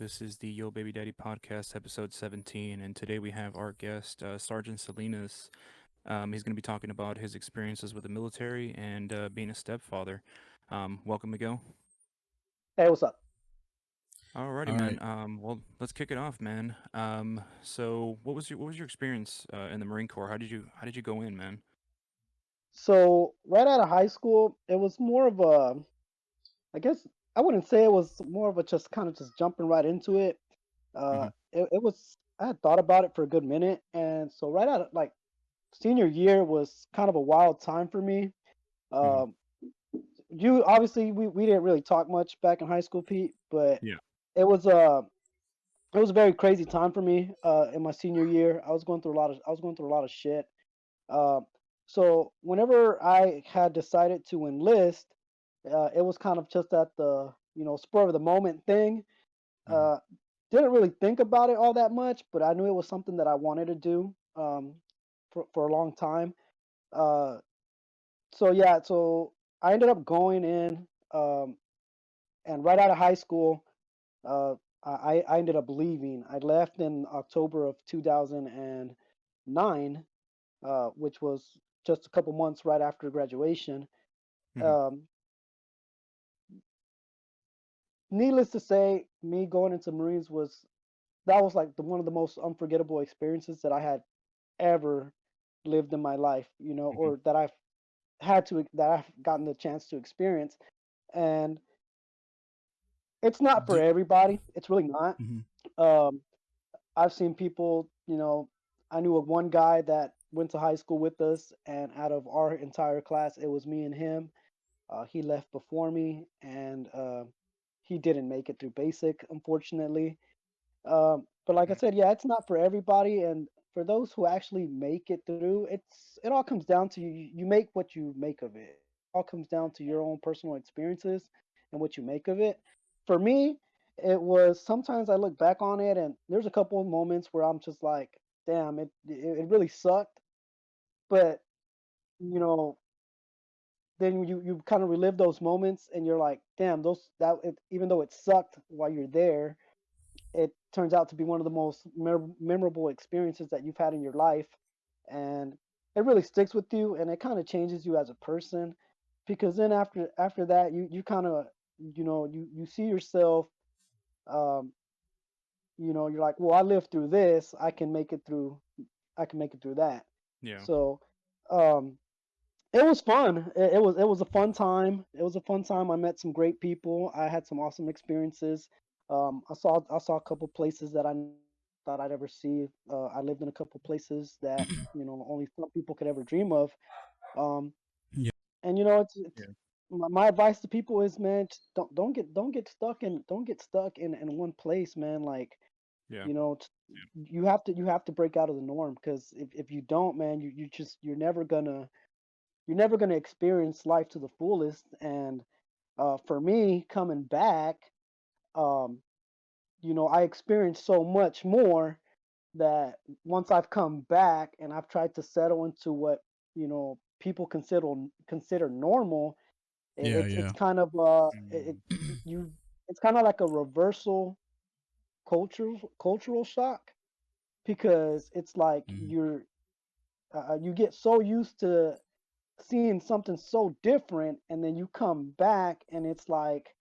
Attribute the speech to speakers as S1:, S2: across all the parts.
S1: This is the Yo Baby Daddy podcast, episode 17. And today we have our guest, Sergeant Salinas. He's going to be talking about his experiences with the military and being a stepfather. Welcome, Miguel.
S2: Hey, what's up?
S1: Alrighty,
S3: All
S1: man.
S3: right.
S1: Well, let's kick it off, man. So what was your experience in the Marine Corps? How did you go in, man?
S2: So, right out of high school, it was more of a, I guess I wouldn't say it was more of a just kind of just jumping right into it.
S1: Mm-hmm.
S2: It was, I had thought about it for a good minute. And so, right out of like senior year was kind of a wild time for me.
S1: Mm-hmm.
S2: Um, you obviously, we didn't really talk much back in high school, Pete, but
S1: Yeah.
S2: it was uh it was a very crazy time for me in my senior year. I was going through a lot of shit. Um, so whenever I had decided to enlist, it was kind of just at the spur of the moment thing.
S1: Mm-hmm.
S2: Uh, didn't really think about it all that much, but I knew it was something that I wanted to do for a long time. Uh, so yeah, so I ended up going in, and right out of high school, uh, I ended up leaving. I left in October of 2009, which was just a couple months right after graduation.
S1: Mm-hmm.
S2: Um, Needless to say, me going into Marines was that was like one of the most unforgettable experiences that I had ever lived in my life,
S1: Mm-hmm.
S2: or that I've gotten the chance to experience. And it's not for
S3: Do,
S2: everybody. It's really not.
S3: mhm.
S2: Um, I've seen people, I knew of one guy that went to high school with us, and out of our entire class, it was me and him. He left before me, and he didn't make it through basic, unfortunately. But like I said, yeah, it's not for everybody, and for those who actually make it through, it all comes down to you. You make what you make of it. It all comes down to your own personal experiences and what you make of it. For me, it was sometimes I look back on it, and there's a couple of moments where I'm just like, damn, it really sucked. But you know, then you kind of relive those moments, and you're like, damn, even though it sucked while you're there, it turns out to be one of the most memorable experiences that you've had in your life, and it really sticks with you, and it kind of changes you as a person, because then after that you kind of you see yourself, um, you're like, well, I lived through this, I can make it through that.
S1: Yeah.
S2: So um, it was fun. It was a fun time. It was a fun time. I met some great people. I had some awesome experiences. I saw a couple places that I thought I'd ever see. I lived in a couple places that only some people could ever dream of. Um,
S3: Yeah.
S2: and it's
S1: Yeah.
S2: my advice to people is, man, just don't get stuck in one place, man. Like,
S1: Yeah.
S2: you know, t- you have to break out of the norm, because if you don't, man, you're never going to experience life to the fullest. And for me, coming back, um, I experienced so much more that once I've come back and I've tried to settle into what people consider normal,
S3: Yeah.
S2: it's
S3: Yeah.
S2: kind of
S1: Mm-hmm.
S2: you it's kind of like a reversal cultural shock, because it's like
S3: Mhm.
S2: you get so used to seeing something so different, and then you come back and it's like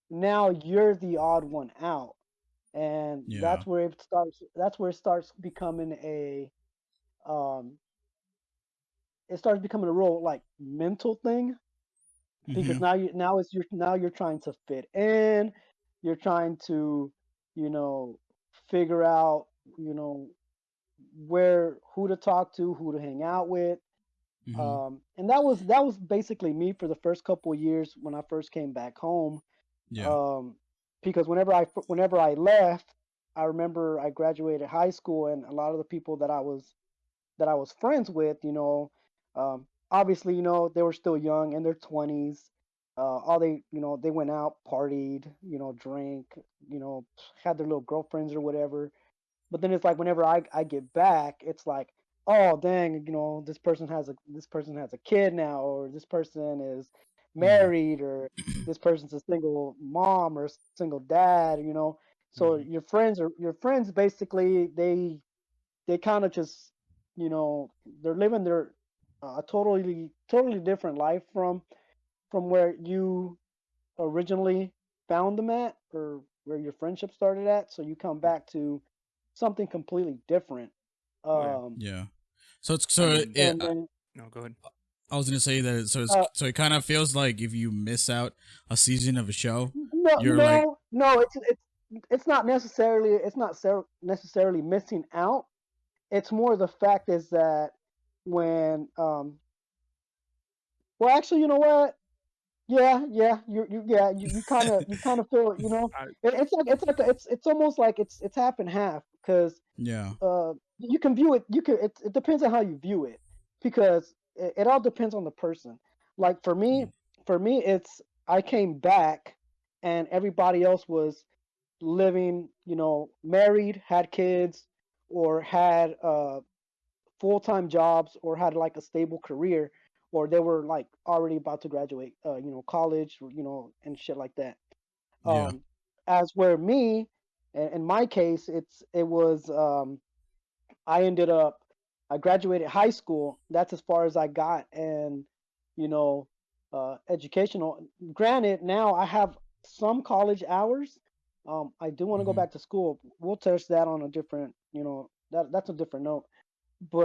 S2: now you're the odd one out, and
S3: Yeah.
S2: that's where it starts becoming um it starts becoming a real like mental thing, because
S3: Mhm.
S2: now you're trying to fit in, you're trying to you know figure out you know who to talk to, who to hang out with.
S3: Mhm.
S2: And that was basically me for the first couple of years when I first came back home.
S3: Yeah.
S2: Um, because whenever I left, I remember I graduated high school, and a lot of the people that I was friends with, obviously, they were still young in their 20s. All they went out, partied, drank, you know, had their little girlfriends or whatever. But then it's like whenever I get back, it's like, oh dang, this person has a kid now, or this person is
S3: Mhm.
S2: married, or this person's a single mom or a single dad. So your friends basically they kind of just they're living their a totally different life from where you originally found them at, or where your friendship started at. So you come
S1: Yeah.
S2: back to something completely different.
S1: Oh yeah.
S2: Um,
S3: Yeah. So it's
S1: I
S3: so
S1: mean,
S3: it.
S2: and then
S1: no, go ahead.
S3: I was gonna say that.
S2: uh,
S3: So it kind of feels like if you miss out a season of a show,
S2: no,
S3: you're like,
S2: no, no. It's not necessarily necessarily missing out. It's more the fact is that when well, actually, you know what? Yeah, you kind of feel,
S1: I
S2: it's almost like it's half and half, because
S3: yeah.
S2: you can view it, it depends on how you view it, because it all depends on the person. Like for me it's, I came back and everybody else was living, married, had kids, or had full-time jobs, or had like a stable career, or they were like already about to graduate college, and shit like that.
S3: Yeah.
S2: um as where me, in my case, it was, I ended up, I graduated high school. That's as far as I got. And you know educational, granted, now I have some college hours. I do want to go
S3: Mm-hmm.
S2: back to school. We'll touch that on a different, that's a different note.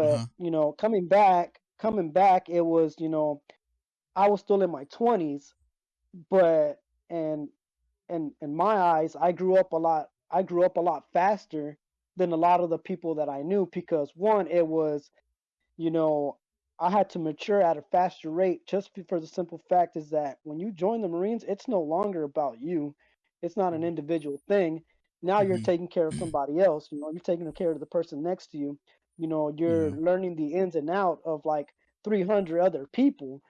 S3: Uh
S2: But
S3: huh.
S2: coming back, it was, I was still in my 20s. But and in my eyes, I grew up a lot faster than a lot of the people that I knew, because one, it was, you know I had to mature at a faster rate, just for the simple fact is that when you join the Marines, it's no longer about you. It's not an
S1: mhm,
S2: individual thing. Now you're
S3: Mm-hmm.
S2: taking care of somebody else. You're taking care of the person next to you. You're
S3: Yeah.
S2: learning the ins and out of like 300 other people,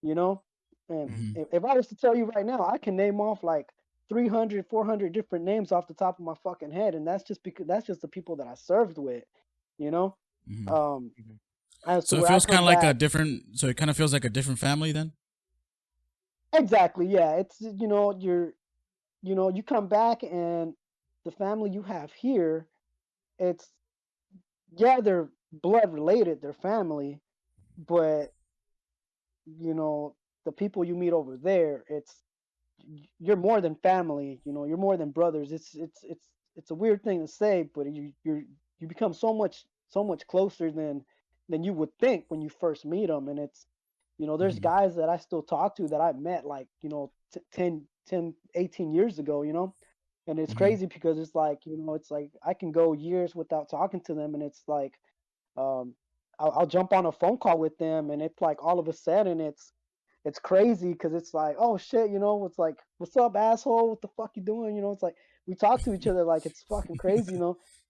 S2: you know and
S3: Mm-hmm.
S2: if I was to tell you right now, I can name off like 300, 400 different names off the top of my fucking head, and that's just the people that I served with, you know
S3: Mm-hmm.
S2: um
S1: mhm.
S2: as to
S3: So it
S2: where I
S3: feels kind
S2: come
S3: of like a
S2: back.
S3: different. So it kind of feels like a different family then.
S2: Exactly, yeah. It's, you come back, and the family you have here, it's, yeah, they're blood related, they're family, but you know the people you meet over there, you're more than family. You're more than brothers. It's a weird thing to say, but you become so much closer than you would think when you first meet them. And there's
S3: Mm-hmm.
S2: guys that I still talk to that I met, like, 18 years ago. And it's
S3: Mm-hmm.
S2: crazy, because it's like I can go years without talking to them, and it's like, um I'll jump on a phone call with them, and it's like all of a sudden it's crazy, because it's like, oh shit, it's like, what's up, asshole? What the fuck you doing? It's like we talk to each other like it's fucking crazy.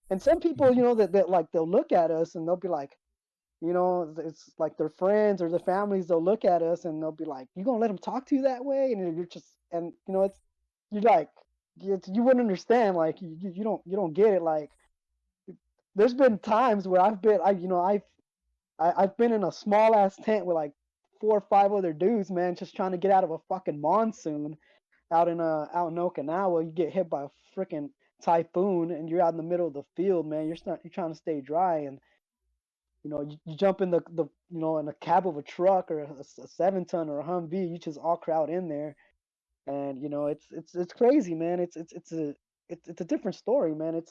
S2: And some people, that like, they'll look at us and they'll be like, it's like their friends or their families, they'll look at us and they'll be like, you gonna let them talk to you that way? And you're just, and it's, you're like, you wouldn't understand, like, you don't get it. Like, there's been times where I've been in a small ass tent with like 4 or 5 other dudes, man, just trying to get out of a fucking monsoon out in Okinawa. You get hit by a freaking typhoon, and you're out in the middle of the field, man. You're trying to stay dry, and you jump in in the cab of a truck, or a 7 ton, or a Humvee. You just all crowd in there, and it's crazy, man. It's a different story, man.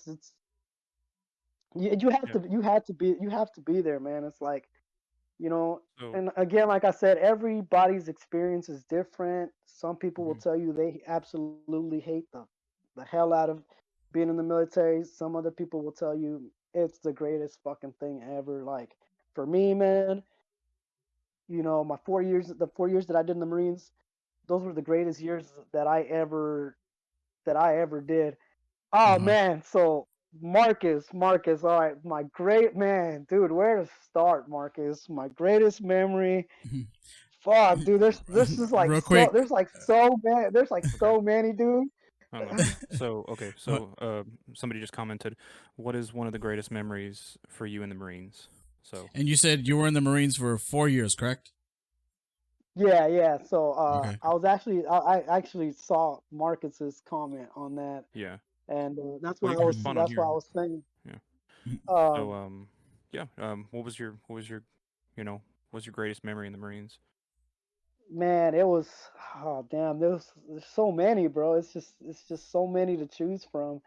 S2: You have
S1: Yeah.
S2: to you have to be there, man. It's like, you know
S1: So
S2: and again, like I said, everybody's experience is different. Some people will
S1: mhm,
S2: tell you they absolutely hate the hell out of being in the military. Some other people will tell you it's the greatest fucking thing ever. Like, for me, man, my 4 years the 4 years that I did in the Marines, those were the greatest years that I ever did.
S3: Uh
S2: Oh
S3: huh.
S2: man, so Marcus, all right, my great man, dude. Where to start, Marcus? My greatest memory. Fuck, dude. This is like
S3: Real
S2: so.
S3: quick.
S2: There's like so many. There's like
S1: okay,
S2: so many, dude.
S1: hold on. So okay,
S3: What?
S1: so somebody just commented, what is one of the greatest memories for you in the Marines? So
S3: And you said you were in the Marines for 4 years, correct?
S2: Yeah, yeah. So
S3: Okay.
S2: I actually saw Marcus's comment on that.
S1: yeah.
S2: and
S1: Well, you can respond on
S2: that's why I
S1: here.
S2: was saying.
S1: Yeah. So,
S2: Um,
S1: yeah. You know, what was your greatest memory in the Marines?
S2: Man, it was, oh damn, there's so many, bro. It's just so many to choose from.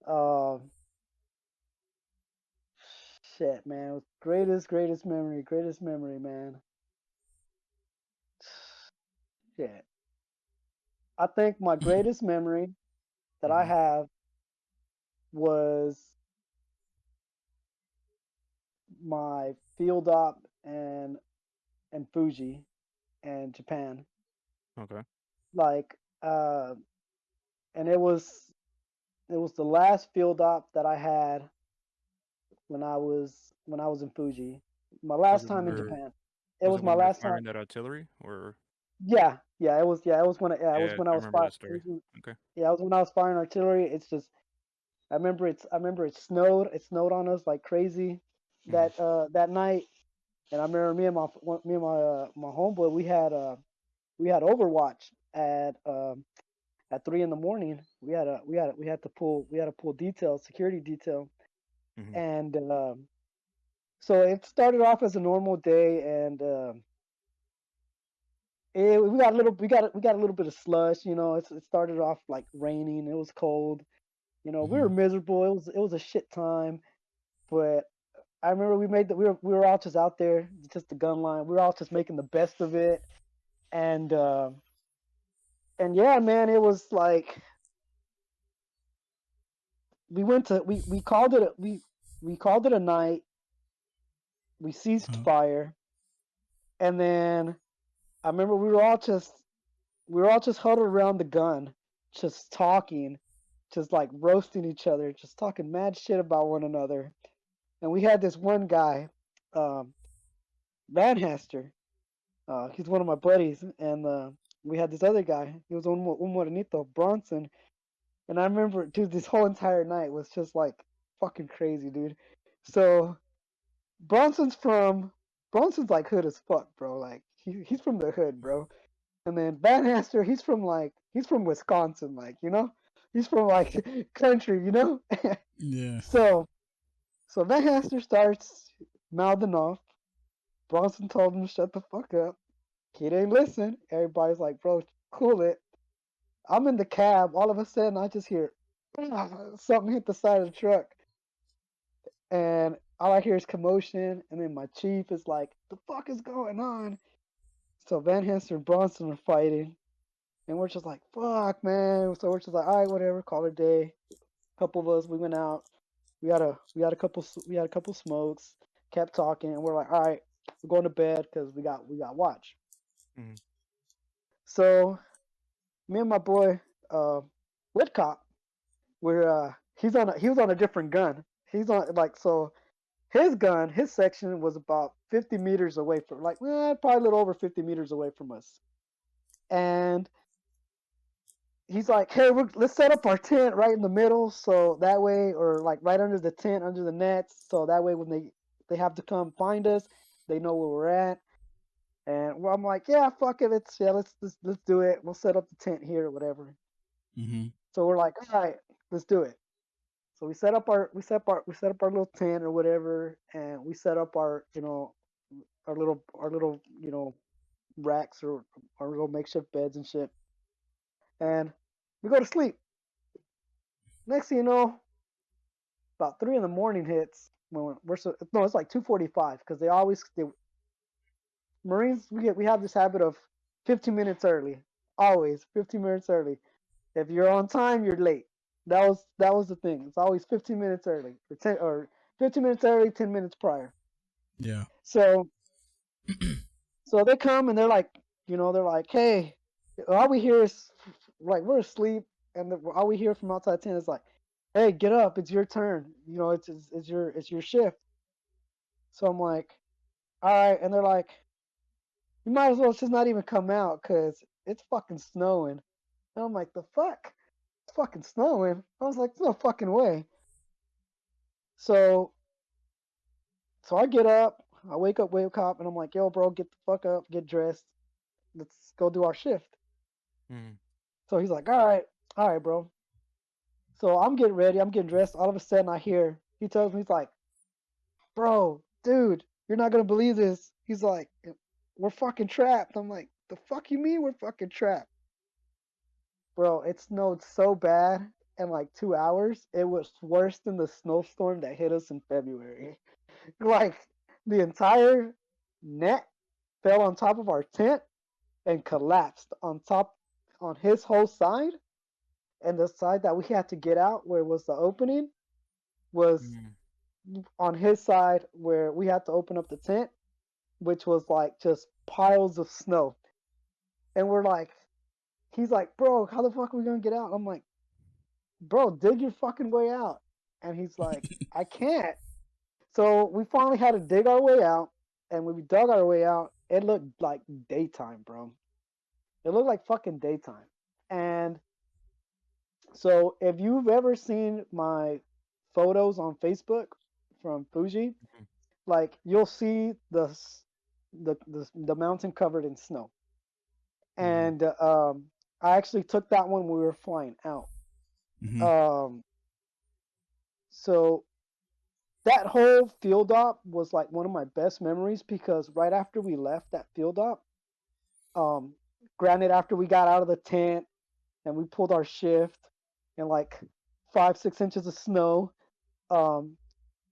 S2: Um, Shit, man. Greatest memory, man. Shit. I think my greatest memory that I
S1: Mm-hmm.
S2: have was my field op and Fuji and Japan.
S1: Okay.
S2: Like, and it was the last field op that I had when I was in Fuji. My
S1: Was
S2: last
S1: it when
S2: time
S1: you
S2: in
S1: were
S2: Japan. It
S1: Was
S2: was
S1: it
S2: my
S1: when you were
S2: last time.
S1: firing that artillery, or
S2: Yeah, it was when it was
S1: yeah,
S2: when I
S1: I
S2: was
S1: remember
S2: fire.
S1: that story. Okay.
S2: Yeah, it was when I was firing artillery. It's just I remember it snowed. It snowed on us like crazy
S1: Mm-hmm.
S2: that night. And I remember me and my homeboy we had Overwatch at 3 in the morning. We had to pull detail, security detail,
S1: Mm-hmm.
S2: and so it started off as a normal day, and we got a little bit of slush. You know, it started off like raining. It was cold. You know, we were
S3: Mhm.
S2: miserable. It was a shit time. But I remember we were all just out there, just the gun line. We were all just making the best of it, and yeah, man, it was like we called it a night. We ceased
S3: Uh-huh.
S2: fire, and then I remember we were all just huddled around the gun, just talking, just like roasting each other, just talking mad shit about one another. And we had this one guy, um, Van Haster. He's one of my buddies, and we had this other guy. He was un morenito, Bronson. And I remember, dude, this whole entire night was just like fucking crazy, dude. So Bronson's from Bronson's like hood as fuck, bro. Like he's from the hood, bro. And then Van Haster, he's from Wisconsin, like, you know? He's from like country, you know?
S3: Yeah.
S2: so so Van Haster starts mouthing off. Bronson told him to shut the fuck up. He didn't listen. Everybody's like, bro, cool it. I'm in the cab. All of a sudden, I just hear something hit the side of the truck. And all I hear is commotion. And then my chief is like, the fuck is going on? So Van Haster and Bronson are fighting. And we're just like, fuck, man. So we're just like, all right, whatever, call it a day. A couple of us, we went out. We had a couple smokes, kept talking, and we're like, all right, we're going to bed because we got watch.
S1: Mm-hmm.
S2: So me and my boy, Whitcop, we're he was on a different gun. He's on like so his gun, his section was about 50 meters away from probably a little over 50 meters away from us. And he's like, "Hey, let's set up our tent right in the middle, so that way, or like right under the tent, under the nets, so that way when they have to come find us, they know where we're at." And I'm like, "Yeah, fuck it, let's do it. We'll set up the tent here or whatever."
S3: Mhm.
S2: So we're like, "All right, let's do it." So we set up our little tent or whatever, and we set up our our little racks or our little makeshift beds and shit, and we go to sleep. Next thing you know, about 3 in the morning hits when we're so no, it's like 2:45 because they Marines we have this habit of 15 minutes early, always 15 minutes early. If you're on time, you're late. That was the thing. It's always 15 minutes early or 15 minutes early, 10 minutes prior.
S3: Yeah.
S2: So so they come and they're like, they're like, hey, all we hear is like we're asleep, and all we hear from outside tent is like, hey, get up, it's your turn. It's your shift. So I'm like, all right, and they're like, you might as well just not even come out because it's fucking snowing. And I'm like, the fuck, it's fucking snowing. I was like, no fucking way. So so I get up, I wake up, and I'm like, yo, bro, get the fuck up, get dressed, let's go do our shift.
S1: Mm-hmm.
S2: So he's like, all right, bro. So I'm getting ready. I'm getting dressed. All of a sudden, I hear he tells me, he's like, "Bro, dude, you're not gonna believe this." He's like, "We're fucking trapped." I'm like, "The fuck you mean we're fucking trapped?" Bro, it snowed so bad in like 2 hours. It was worse than the snowstorm that hit us in February. Like the entire net fell on top of our tent and collapsed on his whole side, and the side that we had to get out where was the opening was
S1: Mm.
S2: on his side where we had to open up the tent, which was like just piles of snow. And we're like, he's like, "Bro, how the fuck are we gonna get out?" I'm like, "Bro, dig your fucking way out." And he's like, "I can't." So we finally had to dig our way out. And when we dug our way out, it looked like daytime, bro. It looked like fucking daytime. And so if you've ever seen my photos on Facebook from Fuji,
S1: Mhm.
S2: like you'll see the mountain covered in snow.
S1: Mhm.
S2: And I actually took that one when we were flying out.
S3: Mm-hmm.
S2: Um, so that whole field op was like one of my best memories because right after we left that field op, um, granted after we got out of the tent and we pulled our shift and like 5 6 inches of snow, um,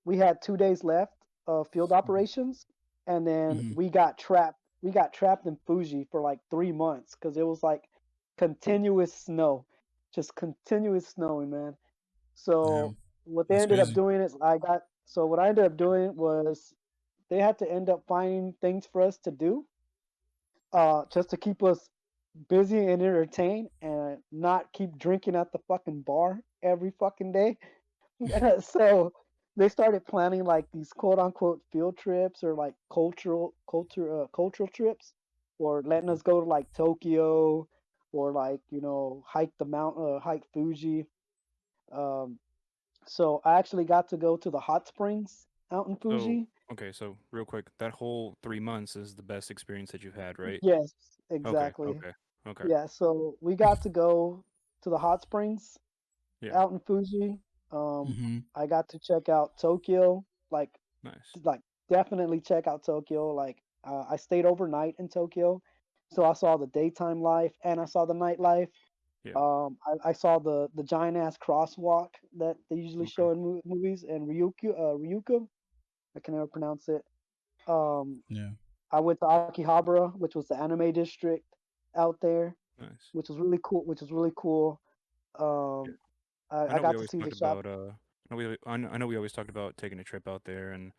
S2: we had 2 days left of field
S1: Mhm.
S2: operations, and then
S3: Mm-hmm.
S2: we got trapped. We got trapped in Fuji for like 3 months because it was like continuous snow, just continuous snowing, man.
S3: Yeah,
S2: So what they
S3: that's
S2: ended up
S3: crazy.
S2: doing is what I ended up doing was they had to end up finding things for us to do, just to keep us busy and entertained and not keep drinking at the fucking bar every fucking day. So they started planning like these quote unquote field trips or like cultural trips, or letting us go to like Tokyo, or like hike the hike Fuji. Um, so I actually got to go to the hot springs out in
S1: So,
S2: Fuji.
S1: okay, so real quick, that whole 3 months is the best experience that you've had, right?
S2: Yes,
S1: Okay,
S2: exactly.
S1: okay, okay.
S2: Yeah, so we got to go to the hot springs
S1: Yeah,
S2: out in Fuji.
S3: Mm-hmm.
S2: I got to check out Tokyo, like
S1: nice.
S2: like definitely check out Tokyo. Like I stayed overnight in Tokyo, so I saw the daytime life and I saw the nightlife.
S1: Yeah,
S2: I saw the giant ass crosswalk that they usually
S1: okay,
S2: show in movies, and Ryuka. I can never pronounce it. Um,
S3: Yeah.
S2: I went to Akihabara, which was the anime district out there,
S1: nice.
S2: which was really cool. Which was really cool.
S1: Yeah.
S2: Um,
S1: I
S2: I
S1: know we
S2: got to
S1: always
S2: see the
S1: talked
S2: shop.
S1: about I know we always talked about taking a trip out there and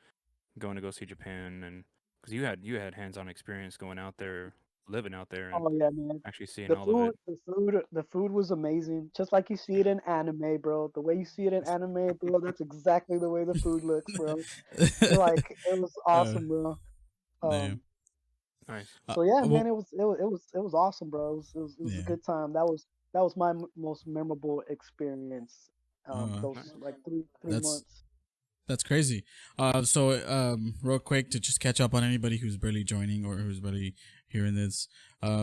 S1: going to go see Japan, and because you had hands-on experience going out there, living out there, and
S2: Oh yeah, man.
S1: actually seeing
S2: The
S1: all of it.
S2: food, the food was amazing. Just like you see it in anime, bro. The way you see it in anime, bro, that's exactly the way the food looks, bro. Like it was
S3: uh,
S2: awesome, bro.
S3: yeah.
S2: Um,
S1: Nice.
S2: so yeah, man,
S3: Well,
S2: it was awesome, bro. It was a
S3: yeah.
S2: good time. That was my most memorable experience.
S3: Uh,
S2: Those
S1: Nice.
S2: like three
S3: that's
S2: months.
S3: that's crazy. Real quick to just catch up on anybody who's barely joining or who's barely hearing this.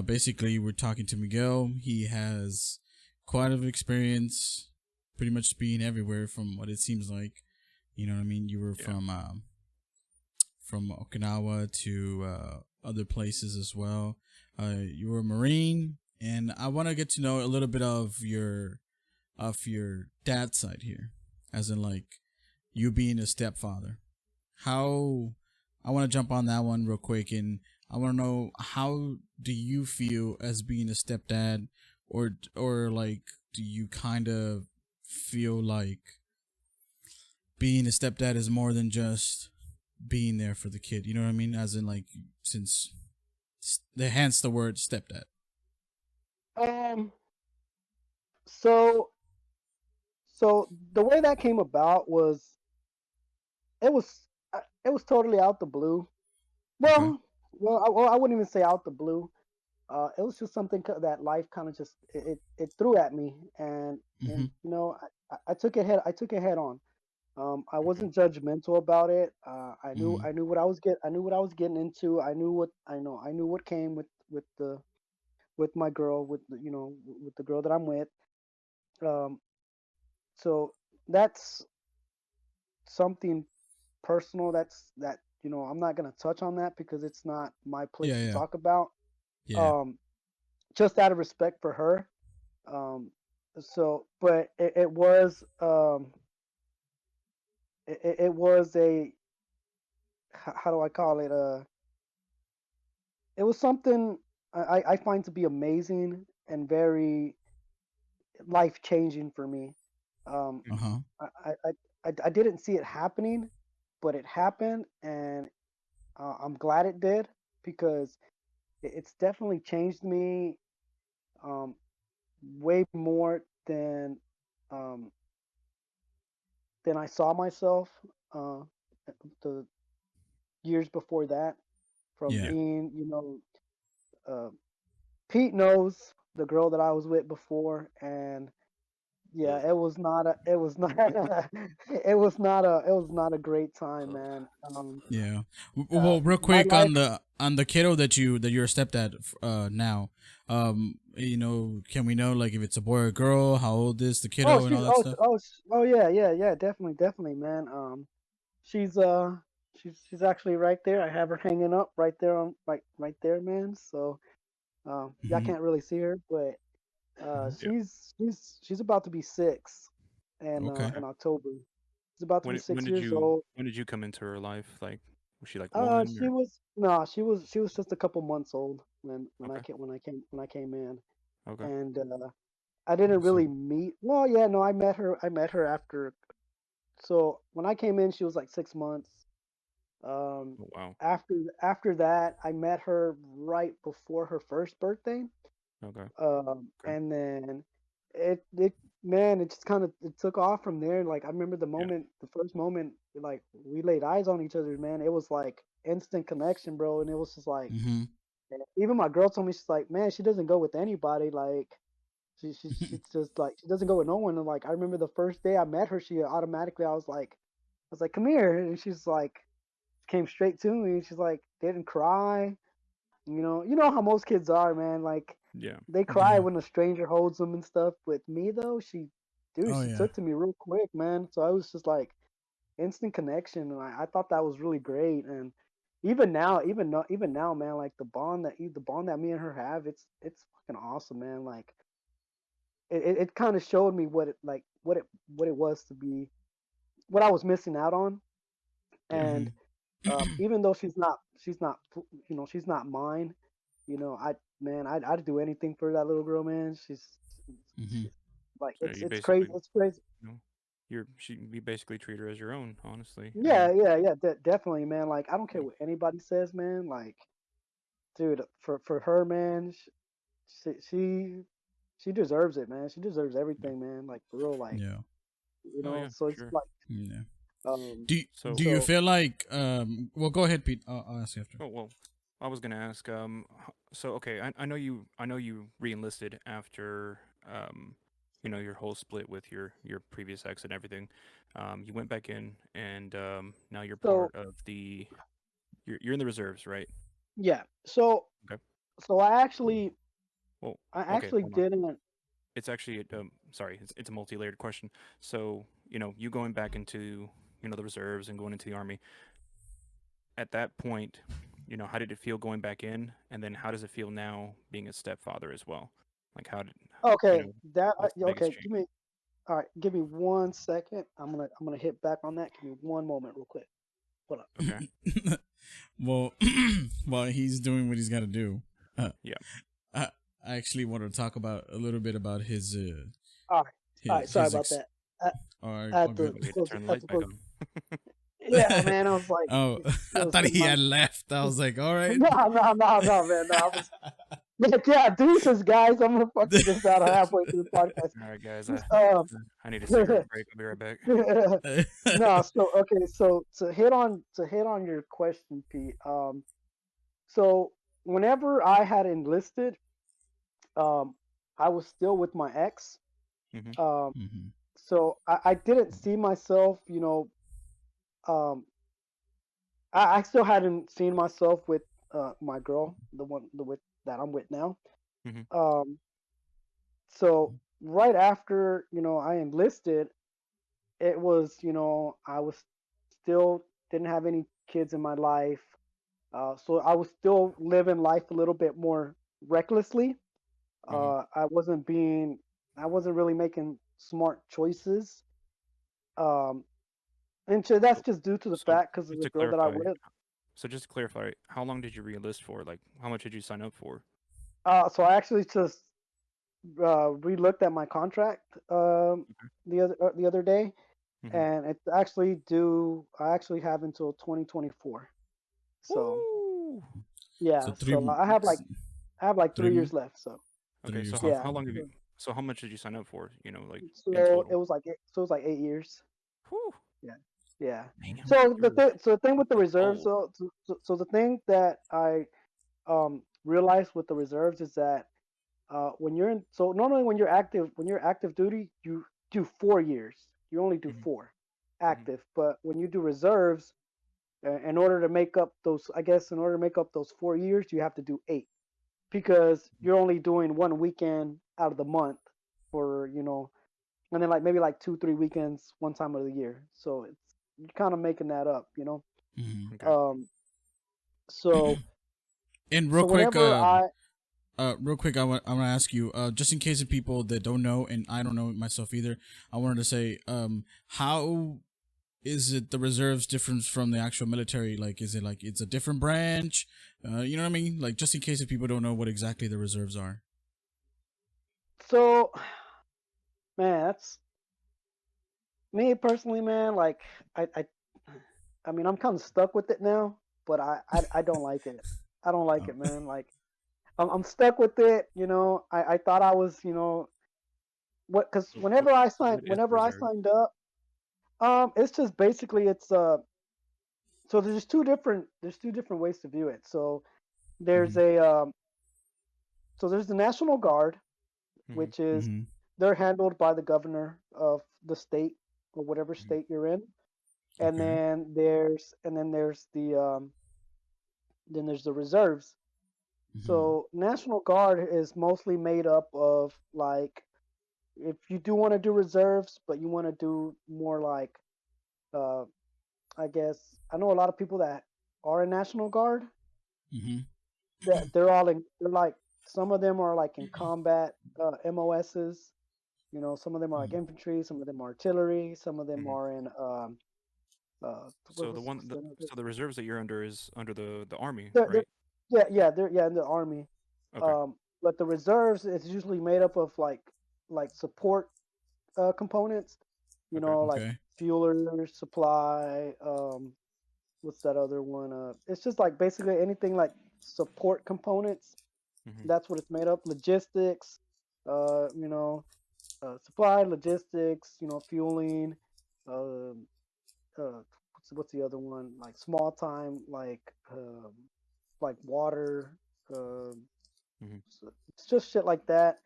S3: Basically, we're talking to Miguel. He has quite of experience, pretty much being everywhere from what it seems like. You know what I mean? You were
S1: Yeah.
S3: from Okinawa to other places as well. You were a Marine, and I want to get to know a little bit of your dad's side here, as in like you being a stepfather. How I want to jump on that one real quick, and I want to know how do you feel as being a stepdad, or like do you kind of feel like being a stepdad is more than just being there for the kid? You know what I mean? As in like since hence the word stepdad.
S2: Um, so so the way that came about was it was totally out the blue.
S3: Okay.
S2: Well, I wouldn't even say out the blue. It was just something that life kind of just it threw at me, and
S3: Mhm.
S2: I took it head on. I
S1: Mhm.
S2: wasn't judgmental about it.
S3: Mhm.
S2: I knew what I was getting into. I knew what came with my girl, with the girl that I'm with. Um, So that's something personal. That I'm not gonna touch on that because it's not my place
S3: Yeah,
S2: to
S3: yeah,
S2: talk about.
S3: yeah.
S2: Um, just out of respect for her. Um, but it was it was a how do I call it? It was something I find to be amazing and very life changing for me. Um,
S3: Uh
S1: Mhm.
S3: huh.
S2: I, I, I didn't see it happening, but it happened, and I'm glad it did because it's definitely changed me um, way more um, than I saw myself uh, the years before that. From
S3: Yeah.
S1: Yeah.
S2: being, uh, Pete knows the girl that I was with before, and yeah,
S1: Ugh.
S2: it was not a great time,
S1: Ugh.
S2: man.
S3: Yeah. Well, real
S2: My
S3: quick
S2: life.
S3: on the kiddo that you're a stepdad now. Can we know like if it's a boy or girl, how old is the
S2: Oh,
S3: kiddo and
S2: she's
S3: all that stuff?
S2: oh yeah, yeah, definitely, definitely, man. She's she's actually right there. I have her hanging up right there on right there, man. So y'all
S3: Hmm.
S2: can't really see her, but
S3: Hmm.
S1: Yeah.
S2: she's about to be 6, and
S3: Okay.
S2: in
S1: Okay.
S2: October, she's about to be
S1: When
S2: six years old.
S1: when did you come into her life? Like, was she like one
S2: She
S1: or
S2: was no, she was just a couple months old
S1: okay?
S2: when I came in,
S1: Okay.
S2: and I didn't
S3: So.
S2: really meet. Well, yeah, no, I met her after. So when I came in, she was like 6 months. Um,
S1: Oh, wow.
S2: after that, I met her right before her first birthday.
S1: Okay. Okay.
S2: And then it man, it just kind of it took off from there. Like I remember
S1: Yeah.
S2: the first moment, like we laid eyes on each other, man. It was like instant connection, bro. And it was just like
S3: Hmm.
S2: even my girl told me she's like, man, she doesn't go with anybody. Like she's just like she doesn't go with no one. And like I remember the first day I met her, she automatically I was like, come here, and she's like came straight to me. She's like didn't cry. You know how most kids are, man. Like
S1: Yeah.
S2: they cry
S3: Yeah.
S2: when a stranger holds them and stuff. With me though,
S3: Oh
S2: she
S3: yeah.
S2: took to me real quick, man. So I was just like instant connection, and I thought that was really great. And even now, man, like the bond that me and her have, it's fucking awesome, man. Like it kind of showed me what it was to be what I was missing out on.
S1: Yeah.
S2: And
S3: Hmm.
S2: even though she's not mine. I man, I'd do anything for that little girl, man.
S3: Hmm.
S2: She's like
S1: So you
S2: it's crazy.
S1: basically,
S2: It's crazy.
S1: you know, you basically treat her as your own, honestly. I
S2: Yeah,
S1: mean,
S2: yeah. Definitely, man. Like I don't care
S1: you know,
S2: what anybody says, man. Like, dude, for her, man, she deserves it, man. She deserves
S1: yeah.
S2: everything, man. Like for real, like
S3: Yeah.
S1: Oh yeah,
S2: So
S1: for
S2: it's
S1: sure.
S2: like
S3: Yeah.
S2: um,
S3: Do
S1: So,
S3: you
S2: so
S3: feel like well, go ahead, Pete. I'll ask you after.
S1: oh well, I was gonna ask. So okay, I know you re-enlisted after your whole split with your previous ex and everything. You went back in, and now you're
S2: so
S1: part of the. You're in the reserves, right?
S2: yeah.
S1: Okay.
S2: So
S1: Well,
S2: I
S1: okay.
S2: actually
S1: Hold on.
S2: didn't.
S1: It's actually sorry. It's a multi-layered question. So you going back into the reserves and going into the army. At that point, how did it feel going back in? And then how does it feel now being a stepfather as well? Like how did, you
S2: Okay,
S1: know,
S2: that
S1: what's the biggest
S2: okay.
S1: change?
S2: All right. Give me 1 second. I'm gonna hit back on that. Give me one moment, real quick. Hold up.
S1: Okay.
S3: Well, while he's doing what he's got to do, uh,
S1: Yeah.
S3: I I actually want to talk about a little bit about
S2: All right. All right. Sorry
S3: his
S2: about that. At,
S3: all
S2: at the
S3: good.
S1: Oh, you had to turn the
S2: at
S1: lights
S2: the
S1: back
S2: close.
S1: on.
S2: Yeah, man. I was like,
S3: Oh,
S2: it
S3: I
S2: was
S3: thought
S2: like
S3: he
S2: my
S3: had left. I was like, all right.
S2: no, man. No, I was like, yeah, deuces, guys. I'm gonna fucking this out halfway through the podcast.
S1: All right, guys.
S2: Um,
S1: I need a cigarette break. I'll be right back.
S2: no. So okay. So to hit on your question, Pete. So whenever I had enlisted, um, I was still with my ex.
S1: Hmm.
S2: Um,
S3: Hmm.
S2: so I didn't see myself, um, I still hadn't seen myself with my girl, the with that I'm with now.
S1: Hmm.
S2: Um, so right after I enlisted, it was, I was still didn't have any kids in my life. So I was still living life a little bit more recklessly.
S1: Hmm.
S2: I wasn't being, I wasn't really making smart choices. Um, that's
S1: So,
S2: just due to the
S1: so
S2: fact because of
S1: just
S2: the
S1: to
S2: girl that I
S1: clarify,
S2: with.
S1: how long did you re-enlist for? Like, how much did you sign up for?
S2: So I actually just re-looked at my contract the other day,
S1: Hmm.
S2: and it's actually due. I actually have until 2024. So
S1: Woo!
S3: So
S2: yeah, so I have like 3 years
S3: three
S2: left. So
S1: Okay,
S3: 3 years left.
S2: yeah,
S1: how long have you?
S2: so
S1: So how much did you sign up for? Like in
S2: so it
S1: total?
S2: was like so it was like 8 years.
S1: Whew!
S2: Yeah, yeah.
S1: Damn,
S2: So the thing with the
S1: that's
S2: reserves,
S1: old.
S2: so the thing that I realized with the reserves is that when you're in, so normally when you're active duty, you do 4 years. You only do
S1: Hmm.
S2: four
S1: Hmm.
S2: active, but when you do reserves, in order to make up those, I guess, in order to make up those 4 years, you have to do eight because you're only doing one weekend out of the month for and then like maybe like 2-3 weekends one time of the year. So it's you're kind of making that up.
S3: Hmm.
S1: Okay.
S2: Um, so
S3: And
S2: so whenever
S3: real quick, I want to ask you, just in case of people that don't know, and I don't know myself either, I wanted to say, how is it the reserves different from the actual military? Like, is it like it's a different branch? You know what I mean? Like, just in case if people don't know what exactly the reserves are.
S2: so man, that's me personally, man. Like I I, I mean, I'm kind of stuck with it now, but I don't like it. I don't like
S3: Oh.
S2: it, man. Like I'm stuck with it. I thought I was, what because
S1: So
S2: whenever I signed
S1: what is the
S2: whenever I
S1: reserve?
S2: signed up, it's just basically it's so there's two different ways to view it. So there's
S3: Mm-hmm.
S2: a there's the National Guard,
S1: Hmm.
S2: which is
S3: Mm-hmm.
S2: they're handled by the governor of the state or whatever state you're in, and
S3: Okay.
S2: then there's the reserves.
S3: Mm-hmm.
S2: So National Guard is mostly made up of like if you do want to do reserves, but you want to do more like uh I guess I know a lot of people that are in National Guard
S3: Mm-hmm.
S2: that they're like some of them are like in combat MOSs. Some of them are like infantry, some of them are artillery, some of them
S1: Hmm.
S2: are in
S1: So so the reserves that you're under is under the army,
S2: they're,
S1: right?
S2: yeah, they're in the army.
S1: Okay.
S2: But the reserves is usually made up of like support components,
S1: Okay.
S2: like
S3: Okay.
S2: fuelers, supply, what's that other one? It's just like basically anything like support components.
S1: Hmm.
S2: That's what it's made up. Logistics, supply, logistics, fueling, um, what's the other one? Like small time, like water. Um,
S1: Hmm.
S2: it's just shit like that.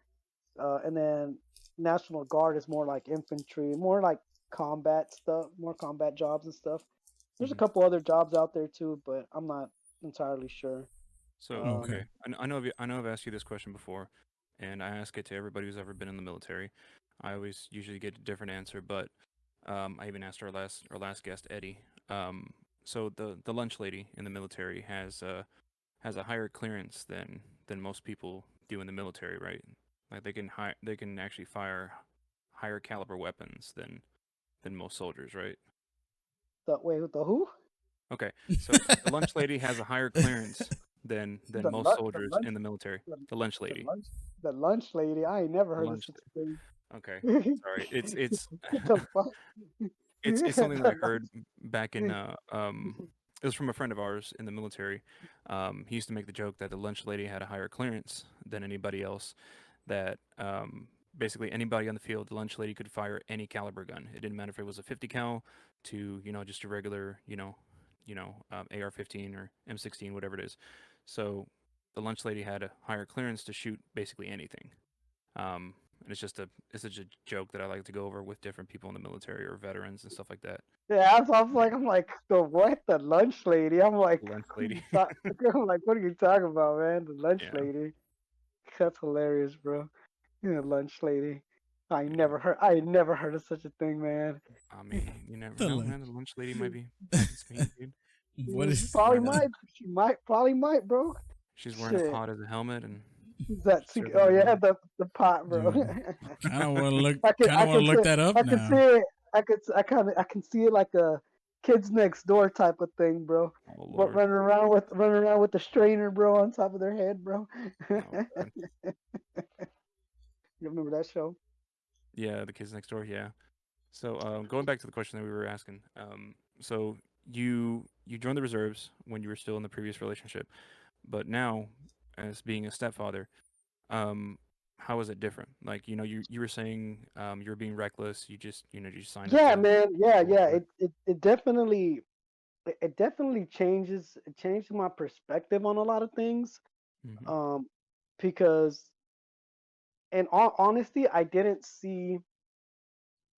S2: And then National Guard is more like infantry, more like combat stuff, more combat jobs and stuff. There's a
S1: Hmm.
S2: couple other jobs out there too, but I'm not entirely sure.
S1: So
S2: Um,
S1: okay,
S3: Okay.
S1: I know I know I've asked you this question before, and I ask it to everybody who's ever been in the military. I always usually get a different answer, but I even asked our last guest Eddie. Um, so the lunch lady in the military has a higher clearance than most people do in the military, right? Like they can actually fire higher caliber weapons than most soldiers, right?
S2: the who?
S1: Okay, so the lunch lady has a higher clearance than
S2: The
S1: most
S2: lunch, the
S1: soldiers
S2: lunch,
S1: in the military.
S2: the,
S1: The lunch
S2: the
S1: lady,
S2: lunch, the lunch lady. I ain't never
S1: the
S2: heard of
S1: lunch.
S2: such a thing.
S1: Okay, sorry.
S2: What the fuck?
S1: It's something that I
S2: The
S1: heard back in
S2: lunch.
S1: it was from a friend of ours in the military. He used to make the joke that the lunch lady had a higher clearance than anybody else. That basically anybody on the field, the lunch lady could fire any caliber gun. It didn't matter if it was a 50 cal to just a regular AR-15 or M16, whatever it is. So the lunch lady had a higher clearance to shoot basically anything. And it's just a joke that I like to go over with different people in the military or veterans and stuff like that.
S2: Yeah, I'm
S1: Yeah,
S2: like, the what? The lunch lady. I'm like,
S1: the lunch
S2: what are
S1: lady.
S2: you talk? I'm like, what are you talking about, man? The lunch
S1: Yeah.
S2: lady. That's hilarious, bro. You're a lunch lady.
S1: Yeah.
S2: I never heard of such a thing, man.
S1: I mean, you never
S3: The
S1: know,
S3: lunch.
S1: man. The lunch lady might be talking speed, dude.
S3: What
S2: She
S3: is?
S1: She's
S2: probably
S1: wearing a
S2: might. She might probably might, bro.
S1: she's wearing a
S2: Shit.
S1: pot as a helmet and
S2: That
S1: serving
S2: oh
S1: you
S2: yeah,
S1: lunch.
S2: the pot, bro.
S3: Dude, kind of want to look. Kind
S2: I
S3: of want
S2: can
S3: to look
S2: see
S3: that up
S2: I can see
S3: now.
S2: it. I can see it like a kids next door type of thing, bro.
S1: Oh
S2: But
S1: Lord,
S2: running around with the strainer, bro, on top of their head, bro.
S1: no. God.
S2: You remember that show?
S1: Yeah, the kids next door. Yeah. So going back to the question that we were asking, so you joined the reserves when you were still in the previous relationship, but now as being a stepfather, um, how is it different? Like you were saying you were being reckless. You just signed up
S2: Yeah,
S1: to
S2: man. Yeah,
S1: go
S2: yeah.
S1: for it.
S2: It definitely changes. It changed my perspective on a lot of things.
S1: Hmm.
S2: Um, because in all honesty, I didn't see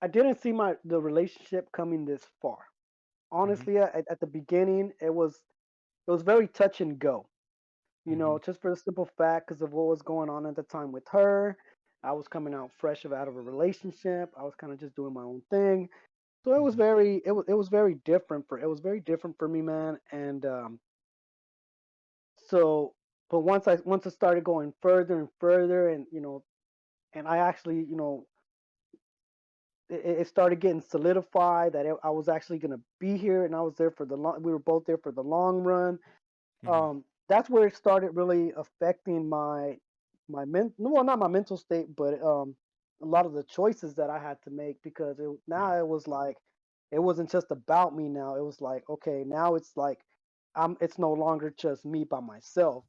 S2: my the relationship coming this far.
S1: Hmm.
S2: Honestly, at the beginning, it was very touch and go. You
S1: Hmm.
S2: know, just for the simple fact because of what was going on at the time with her. I was coming out fresh out of a relationship. I was kind of just doing my own thing. So
S1: Hmm.
S2: it was very different for it was very different for me, man. And so but once I started going further and further, and and I actually, it started getting solidified that I was actually going to be here, and I was there for the long. We were both there for the long run.
S1: Hmm.
S2: That's where it started really affecting well, not my mental state, but a lot of the choices that I had to make, because
S1: Yeah.
S2: now it was like it wasn't just about me. Now it was like, okay, now it's like it's no longer just me by myself.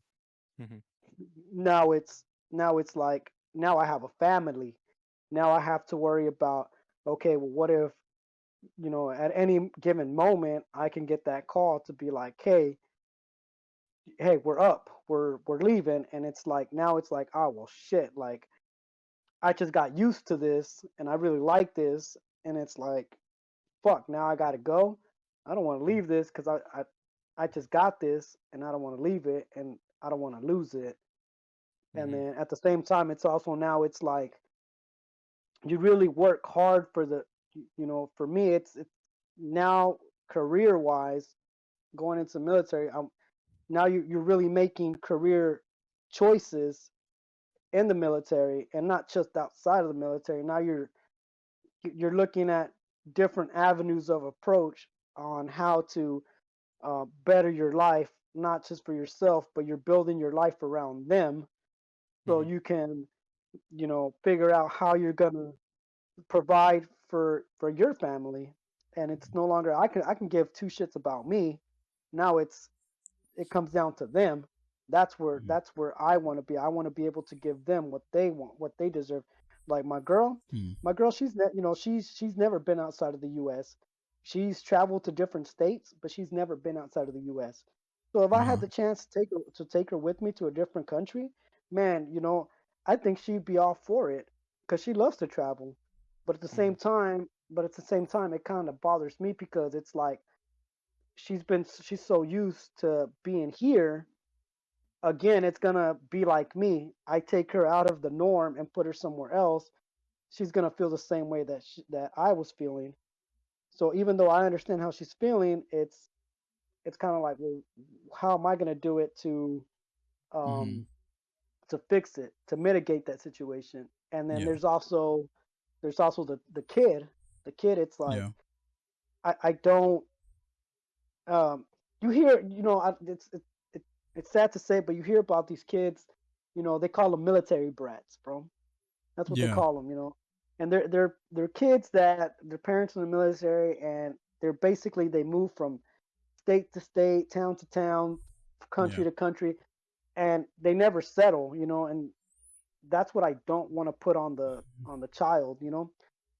S1: Hmm.
S2: Now it's like now I have a family. Now I have to worry about, okay, well, what if, at any given moment I can get that call to be like, hey, we're up, we're leaving, and it's like now it's like, oh well, shit, like I just got used to this and I really like this, and it's like, fuck, now I gotta go. I don't want to leave this because I just got this and I don't want to leave it, and I don't want to lose it. And
S1: Hmm.
S2: then at the same time, it's also now it's like you really work hard for for me, it's now career wise, going into military, now you're really making career choices in the military and not just outside of the military. Now you're looking at different avenues of approach on how to better your life, not just for yourself, but you're building your life around them, so
S1: Hmm.
S2: you can, figure out how you're gonna provide for your family. And it's no longer I can give two shits about me. Now it comes down to them.
S3: Mm,
S2: That's where I want to be. I want to be able to give them what they want, what they deserve. Like
S3: mm,
S2: my girl, she's never been outside of the U.S. She's traveled to different states, but she's never been outside of the U.S. So if I had
S3: uh-huh.
S2: the chance to take her with me to a different country, man, I think she'd be all for it because she loves to travel.
S1: Hmm.
S2: But at the same time, it kind of bothers me because it's like she's so used to being here. Again, it's gonna be like me. I take her out of the norm and put her somewhere else. She's gonna feel the same way that I was feeling. So even though I understand how she's feeling, it's kind of like, well, how am I gonna do it
S3: Mm-hmm.
S2: um to fix it, to mitigate that situation? And then
S3: Yeah.
S2: there's also the kid. The kid, it's like
S3: Yeah.
S2: I don't you hear, it's sad to say, but you hear about these kids, they call them military brats, bro. That's what they
S3: Yeah.
S2: call them, and they're kids that their parents in the military, and they're basically they move from state to state, town to town,
S3: Yeah.
S2: country to country, and they never settle, and that's what I don't want to put on the child,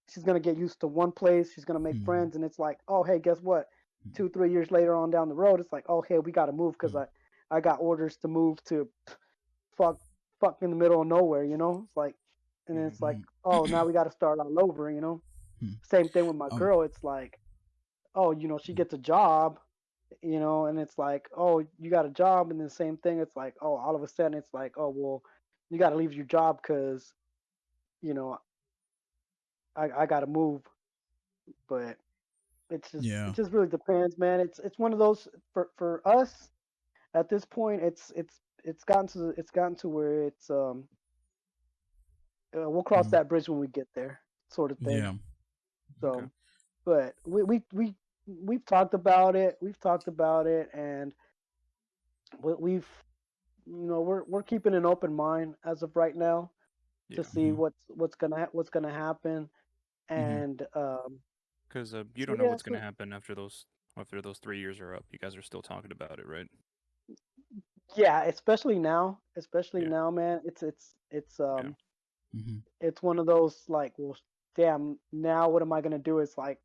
S2: she's gonna get used to one place. She's gonna make
S3: Mm-hmm.
S2: friends, and it's like, oh hey, guess what? 2 3 years later on down the road, it's like, oh hey, we got to move because I got orders to move to fuck fuck in the middle of nowhere. It's like, and then
S1: Hmm.
S2: it's like, oh now we got to start all over. Same thing with my
S3: um.
S2: girl. It's like, oh she gets a job. And it's like, oh, you got a job, and then same thing. It's like, oh, all of a sudden, it's like, oh well, you got to leave your job because you know I gotta move. But it
S3: Yeah.
S2: just really depends, man. It's one of those for us at this point. It's gotten to where we'll cross
S3: Mhm.
S2: that bridge when we get there, sort of thing.
S3: Yeah.
S1: Okay.
S2: So, but we've talked about it. We've talked about it, and we've we're keeping an open mind as of right now to
S1: Yeah.
S2: see
S3: Mhm.
S2: what's gonna happen.
S3: Mhm.
S2: And
S1: Because you
S2: so
S1: don't know
S2: yeah,
S1: what's gonna
S2: so
S1: happen after those 3 years are up. You guys are still talking about it, right?
S2: yeah, especially
S1: Yeah.
S2: now, man.
S1: Yeah.
S3: Mhm.
S2: It's one of those like, well, damn. Now, what am I gonna do? It's like,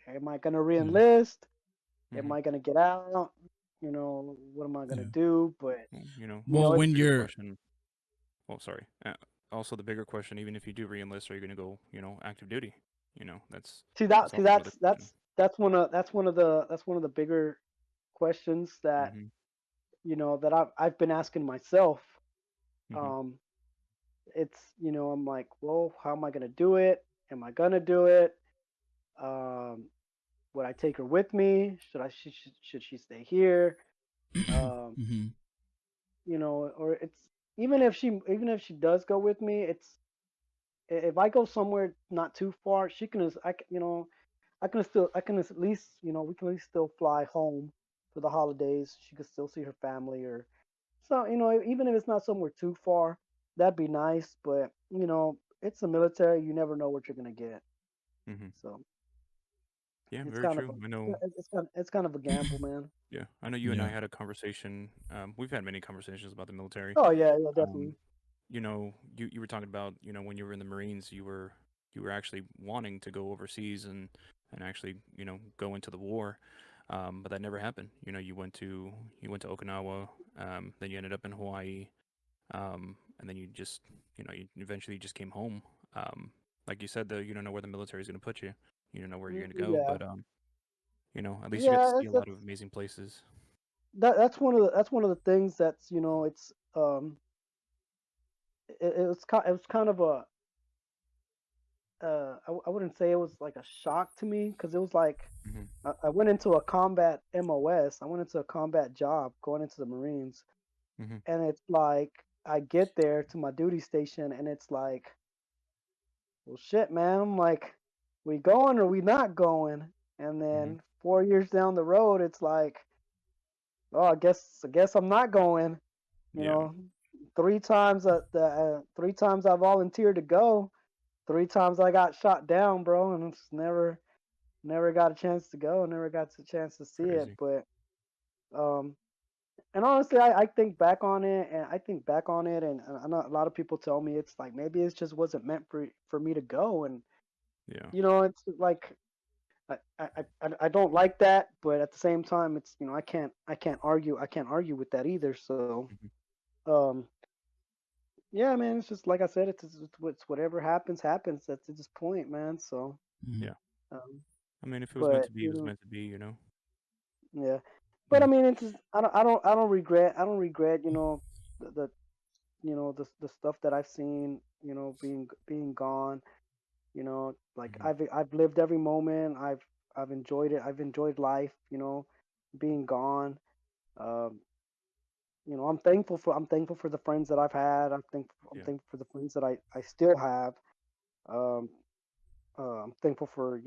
S2: am I gonna
S3: Yeah.
S2: re-enlist? Am
S1: Hmm.
S2: I gonna get out? What am I gonna
S3: Yeah.
S2: do? But
S1: Well,
S3: Well,
S1: the
S2: it's
S3: when
S1: bigger
S3: you're
S1: question. Well, sorry. Also, the bigger question: even if you do re-enlist, are you gonna go, active duty? That's
S2: see
S1: also another question.
S2: that's one of the bigger questions that
S1: Hmm.
S2: that I've been asking myself.
S1: Hmm.
S2: Um, I'm like, well, how am I gonna do it? Am I gonna do it? Um, would I take her with me? Should she stay here? Um,
S3: mhm.
S2: or it's even if she does go with me, it's if I go somewhere not too far, she can I c- you know I can at least we can at least still fly home for the holidays. She could still see her family or so even if it's not somewhere too far, that'd be nice. But it's the military. You never know what you're gonna get.
S1: Hmm.
S2: So
S1: Yeah,
S2: it's
S1: very
S2: kind of
S1: true. I know.
S2: it's kind of a gamble, man.
S1: Yeah, I know. You and I
S3: Yeah.
S1: had a conversation. We've had many conversations about the military.
S2: Oh yeah, yeah,
S1: Um,
S2: definitely.
S1: you were talking about, when you were in the Marines, you were actually wanting to go overseas and actually, go into the war. But that never happened. You went to Okinawa, then you ended up in Hawaii, and then you eventually just came home. Um, like you said, though, you don't know where the military is going to put you. You don't know where you're going to go,
S2: Yeah,
S1: but at least you get to
S2: yeah.
S1: see a lot of amazing places.
S2: That's one of the things that's it's it was kind of a I wouldn't say it was like a shock to me because it was like
S1: Hmm.
S2: I went into a combat MOS. I went into a combat job going into the Marines,
S1: Hmm.
S2: and it's like I get there to my duty station, and it's like, well, shit, man. I'm like, we going or we not going? And
S1: Hmm.
S2: then 4 years down the road, it's like, oh, I guess I'm not going. You
S1: Yeah,
S2: know, three times I volunteered to go, three times I got shot down, bro, and it's never got a chance to go, never got a chance to see it.
S1: crazy.
S2: But um, and honestly, I think back on it, and I think back on it, and I know a lot of people tell me it's like maybe it just wasn't meant for me to go, and
S1: Yeah.
S2: it's like I don't like that, but at the same time, it's I can't argue with that either. So
S1: Hmm.
S2: um, yeah, man, it's just like I said, it's whatever happens at this point, man. So
S3: Mhm.
S1: Yeah.
S2: um,
S1: I mean, if it was meant
S2: but
S1: to be, it was meant to be.
S2: yeah, but I
S3: Yeah.
S2: mean, it's just I don't regret the the stuff that I've seen being gone. Like
S1: Hmm.
S2: I've lived every moment. I've enjoyed it. I've enjoyed life. Being gone. Um, I'm thankful for the friends that I've had. I'm
S1: Yeah.
S2: thankful for the friends that I still have. Um, I'm thankful for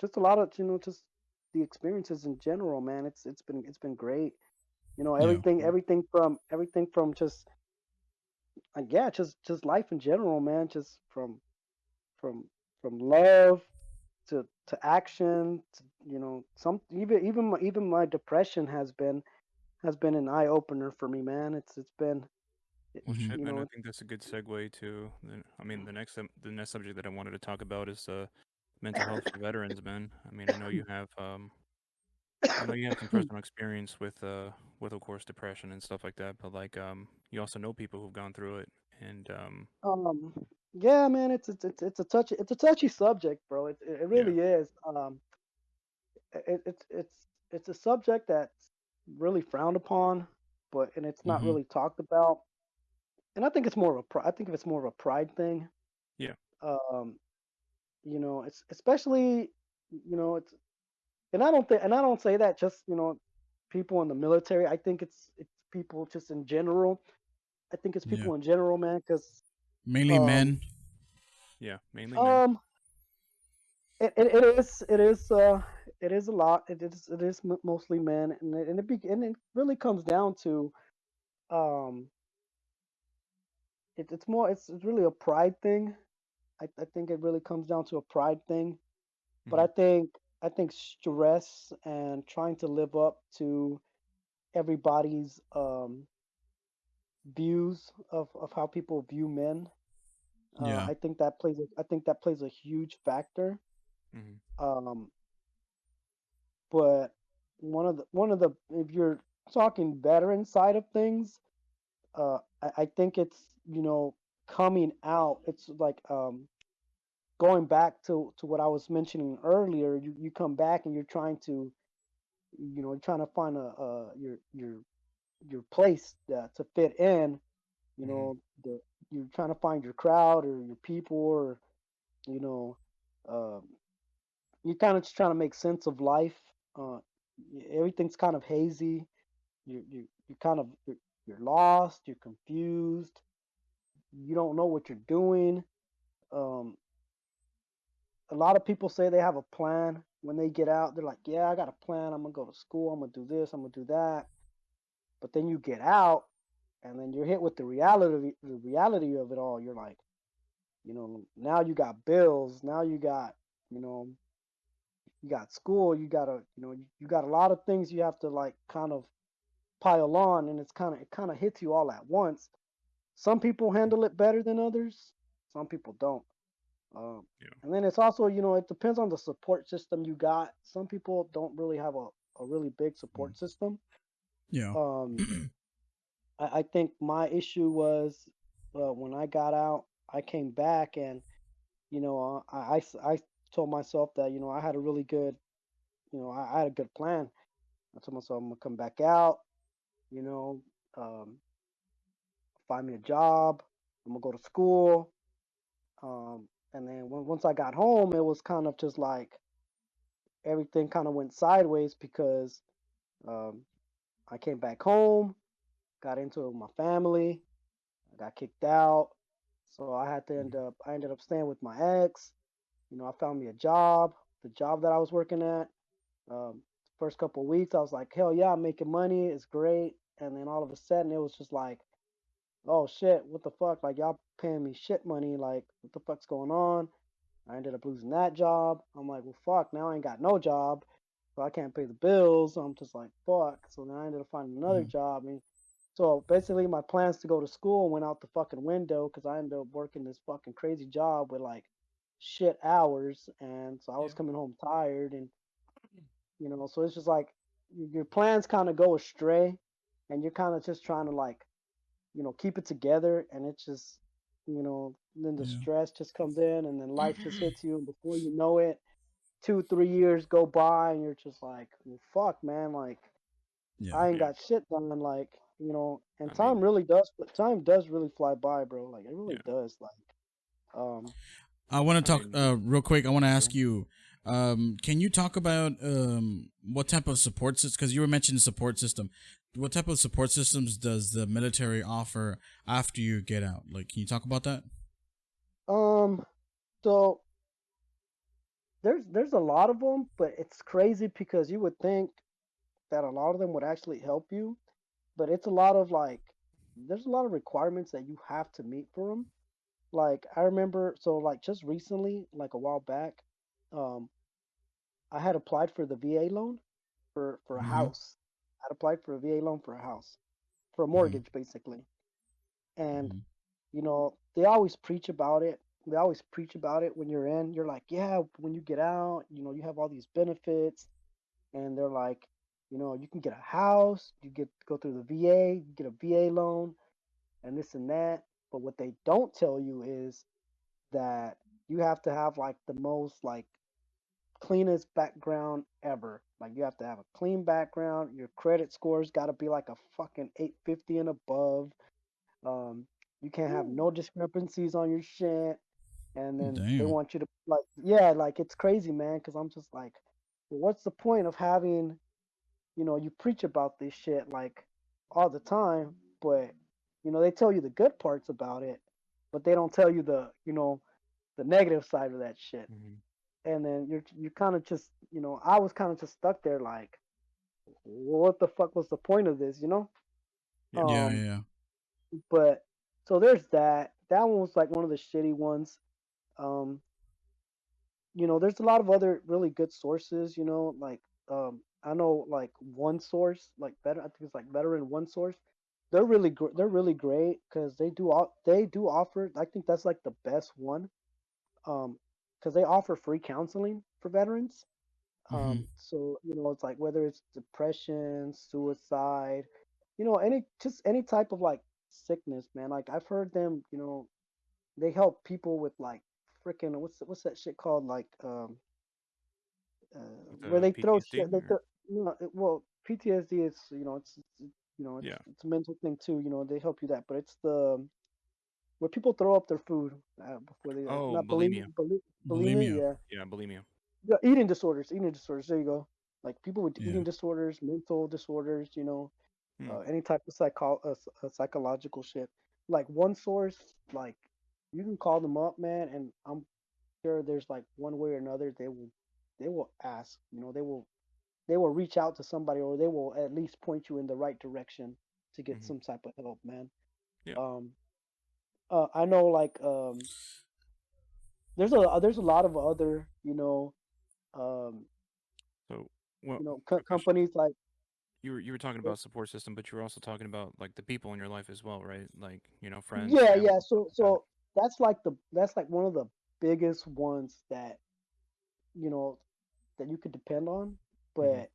S2: just a lot of just the experiences in general, man. It's been great.
S3: Yeah.
S2: Everything from just yeah, just life in general, man. Just from from love to action to some even my depression has been an eye opener for me, man. It's been
S1: Well,
S3: Mhm.
S1: shit, man. I
S2: it's
S1: think that's a good segue to. I mean, the next subject that I wanted to talk about is mental health for veterans, man. I mean, I know you have some personal experience with of course depression and stuff like that, but like you also know people who've gone through it, and
S2: um yeah, man. It's a touchy subject, bro. It
S1: yeah.
S2: really is. It's a subject that's really frowned upon, but and it's not
S3: Mhm.
S2: really talked about. And I think it's more of a I think if it's more of a pride thing.
S1: Yeah.
S2: Um, it's especially, it's, and I don't say that just, people in the military. I think it's people just in general. I think it's
S3: Yeah.
S2: people in general, man, because
S3: Mainly
S2: um
S3: men.
S1: Yeah, mainly men.
S2: um it is a lot. It is mostly men, and it really comes down to um it's really a pride thing. I think it really comes down to a pride thing. But
S1: Hmm.
S2: I think stress and trying to live up to everybody's views of how people view men.
S3: Yeah.
S2: I think that plays a huge factor.
S1: Hmm.
S2: Um, but one of the if you're talking veteran side of things, I think it's, coming out. It's like, going back to what I was mentioning earlier. You come back and you're trying to, trying to find your place, to fit in. You
S1: Hmm.
S2: know, you're trying to find your crowd or your people, or, you know, um, you're kind of just trying to make sense of life. Uh, Everything's kind of hazy. You kind of you're lost. You're confused. You don't know what you're doing. Um, a lot of people say they have a plan when they get out. They're like, "Yeah, I got a plan. I'm gonna go to school. I'm gonna do this. I'm gonna do that." But then you get out, and then you're hit with the reality of it all. You're like, now you got bills. Now you know, you got school. You got a lot of things you have to, like, kind of pile on, and it kind of hits you all at once. Some people handle it better than others. Some people don't. Um,
S1: Yeah.
S2: and then it's also, it depends on the support system you got. Some people don't really have a really big support system.
S3: Yeah.
S2: Um, I think my issue was, when I got out, I came back, and, I told myself that, I had a really good, I had a good plan. I told myself I'm gonna come back out, you know, um, find me a job. I'm gonna go to school. And then once I got home, it was kind of just like everything kind of went sideways because, um, I came back home, got into it with my family. I got kicked out, so
S1: Hmm.
S2: I ended up staying with my ex. I found me a job. The job that I was working at, um, first couple of weeks, I was like, hell yeah, I'm making money. It's great. And then all of a sudden, it was just like, oh shit, what the fuck? Like, y'all paying me shit money. Like, what the fuck's going on? I ended up losing that job. I'm like, well, fuck, now I ain't got no job. So I can't pay the bills. So I'm just like, fuck. So then I ended up finding another
S3: Mhm.
S2: job. And so basically, my plans to go to school went out the fucking window because I ended up working this fucking crazy job with, like, shit hours. And so I was
S1: Yeah.
S2: coming home tired. And, so it's just like your plans kind of go astray, and you're kind of just trying to, like, keep it together. And it's just, then the
S3: Yeah.
S2: stress just comes in, and then life just hits you. And before you know it, 2 3 years go by, and you're just like, well, fuck, man, like,
S3: Yeah.
S2: I ain't
S1: Yeah.
S2: got shit done, like, and
S1: I mean,
S2: time does really fly by, bro. Like, it really
S1: yeah.
S2: does. Like, um,
S3: I want
S1: I
S3: to talk
S1: mean,
S3: real quick. I want to
S1: yeah.
S3: ask you, can you talk about what type of support system? Because you were mentioning support system. What type of support systems does the military offer after you get out? Like, can you talk about that?
S2: um, so there's a lot of them, but it's crazy because you would think that a lot of them would actually help you, but it's a lot of, like, there's a lot of requirements that you have to meet for them. Like, I remember, so, like, just recently, like a while back, um, I had applied for the VA loan for a
S3: Mm-hmm.
S2: house. I'd applied for a VA loan for a house, for a
S3: Mm-hmm.
S2: mortgage, basically. And,
S3: Mm-hmm.
S2: they always preach about it. They always preach about it when you're in. You're like, yeah, when you get out, you have all these benefits. And they're like, you can get a house, you get go through the VA, you get a VA loan, and this and that. But what they don't tell you is that you have to have, like, the most, like, cleanest background ever. Like, you have to have a clean background. Your credit score's got to be like a fucking 850 and above. Um, you can't have
S1: Woo.
S2: no discrepancies on your shit. and then they
S3: Damn.
S2: want you to like, yeah, like it's crazy, man. Because I'm just like, well, what's the point of having, you preach about this shit like all the time, but they tell you the good parts about it, but they don't tell you the negative side of that shit.
S1: Hmm.
S2: And then you're kind of just, I was kind of just stuck there like, well, what the fuck was the point of this?
S1: Yeah.
S3: Yeah,
S2: Um,
S3: yeah.
S2: but so there's that. That one was like one of the shitty ones. Um, there's a lot of other really good sources, like I know like one source, like better I think it's like Veteran One Source. They're really great because they do offer, I think that's like the best one. Because they offer free counseling for veterans.
S3: Hmm.
S2: So it's like whether it's depression, suicide, any type of like sickness, man. Like I've heard them, they help people with like freaking what's that shit called, like where
S1: The
S2: they throw
S1: PTSD
S2: shit. They
S1: or
S2: throw, well, PTSD is,
S1: yeah.
S2: it's a mental thing too. They help you that, but it's the where people throw up their food before they
S1: Oh,
S2: not bulimia,
S1: bulimia.
S2: bulimia,
S3: Bulimia.
S2: yeah.
S1: Yeah, bulimia.
S2: Yeah, eating disorders. There you go. Like people with
S3: Yeah.
S2: eating disorders, mental disorders,
S1: Hmm.
S2: any type of psychological shit. Like one source, like you can call them up, man, and I'm sure there's like one way or another they will ask, they will reach out to somebody, or they will at least point you in the right direction to get
S1: Hmm.
S2: some type of help, man.
S1: Yeah.
S2: Um, I know like there's a lot of other um
S1: So, well, quick question.
S2: companies like
S1: You were talking about support system, but you were also talking about like the people in your life as well, right? Like, friends,
S2: yeah,
S1: family,
S2: yeah.
S1: stuff
S2: So
S1: like that.
S2: that's like one of the biggest ones that you know that you could depend on,
S1: Hmm.
S2: but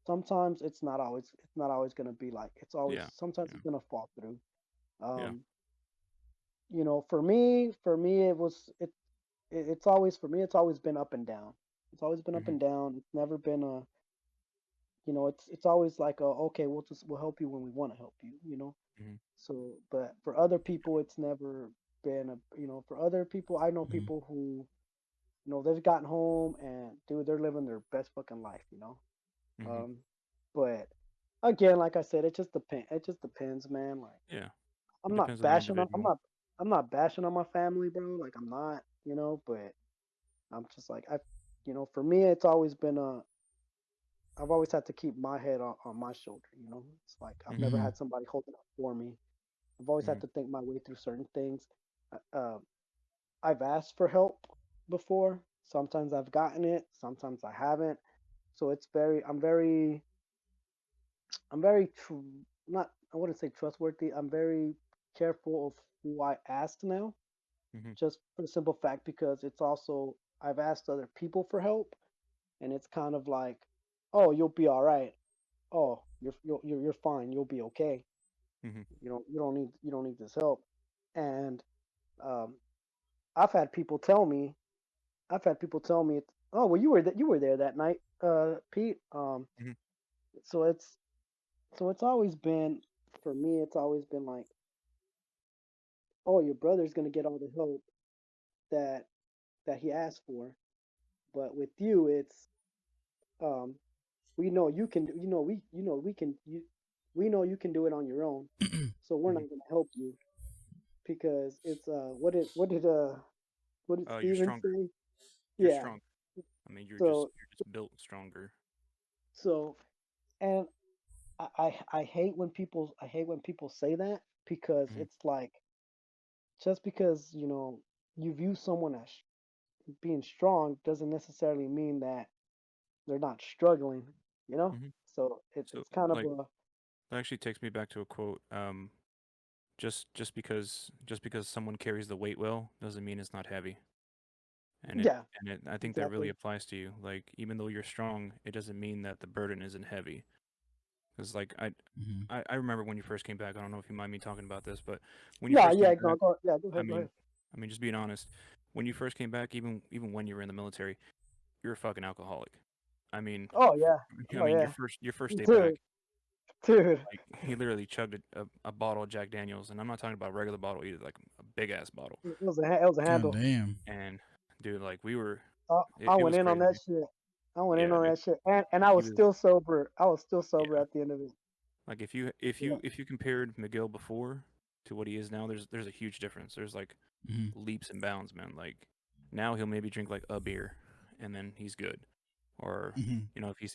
S2: sometimes it's not always gonna be like, it's always
S1: Yeah.
S2: sometimes
S1: Yeah.
S2: it's gonna fall through.
S1: Yeah.
S2: Um, for me it's always, for me it's always been up and down. It's always been up
S1: Hmm.
S2: and down. It's never been it's always like, okay, we'll help you when we want to help you.
S1: Hmm.
S2: So, but for other people, it's never been for other people, I know
S3: Hmm.
S2: people who, they've gotten home and dude, they're living their best fucking life.
S1: Hmm.
S2: Um, but again, like I said, it just depends, man. Like
S1: Yeah. It
S2: I'm not
S1: depends on the
S2: bashing on,
S1: individual.
S2: I'm not bashing on my family, bro. Like I'm not. But I'm just like, for me, I've always had to keep my head on my shoulder. It's like I've never
S1: Hmm.
S3: Hmm.
S2: had somebody holding up for me. I've always had
S1: Hmm.
S2: to think my way through certain things. Uh, I've asked for help before. Sometimes I've gotten it. Sometimes I haven't. So I'm very not, I wouldn't say trustworthy. I'm very careful of who I ask now,
S1: Hmm.
S2: just for the simple fact because it's also, I've asked other people for help, and it's kind of like, oh, you'll be all right. Oh, you're fine. You'll be okay.
S1: Hmm.
S2: You don't need this help. And um, I've had people tell me, oh, well, you were there that night, Pete.
S1: Hmm.
S2: So it's always been, for me, it's always been like, oh, your brother's gonna get all the help that he asked for, but with you, it's um, we know you can, we know you can do it on your own, so we're
S1: Hmm.
S2: not gonna help you because it's what did
S1: You're
S2: Steven
S1: stronger.
S2: say?
S1: You're
S2: Yeah.
S1: strong. I mean,
S2: So
S1: you're just built stronger.
S2: so and I hate when people say that, because
S1: Hmm.
S2: it's like, just because you view someone as being strong doesn't necessarily mean that they're not struggling, you know.
S1: Hmm.
S2: So
S1: So,
S2: it's kind of
S1: like,
S2: a,
S1: that actually takes me back to a quote. Just because someone carries the weight well doesn't mean it's not heavy. And it
S2: yeah,
S1: and it I think that really
S2: exactly.
S1: applies to you. Like, even though you're strong, it doesn't mean that the burden isn't heavy. Because like
S3: Hmm.
S1: I remember when you first came back. I don't know if you mind me talking about this, but when you
S2: Yeah,
S1: first came
S2: yeah,
S1: back,
S2: yeah, go
S1: I
S2: ahead, go
S1: mean,
S2: ahead.
S1: just being honest, when you first came back, even when you were in the military, you're a fucking alcoholic. I mean,
S2: Oh yeah,
S1: I
S2: oh
S1: mean,
S2: yeah,
S1: your first day back,
S2: dude, dude.
S1: like he literally chugged a bottle of Jack Daniels, and I'm not talking about regular bottle either, like a big ass bottle.
S2: It was a
S3: God
S2: handle.
S3: damn.
S1: And dude, like we were,
S2: I
S1: it
S2: went
S1: was
S2: in on
S1: crazy.
S2: that shit. I went in
S1: Yeah,
S2: on
S1: dude.
S2: that shit, and I
S1: He
S2: was
S1: was,
S2: still sober. I was still sober
S1: yeah.
S2: at the end of it.
S1: Like if
S2: Yeah,
S1: you if you compared Miguel before to what he is now, there's a huge difference. There's like
S3: Hmm.
S1: leaps and bounds, man. Like now he'll maybe drink like a beer, and then he's good. Or
S3: Hmm.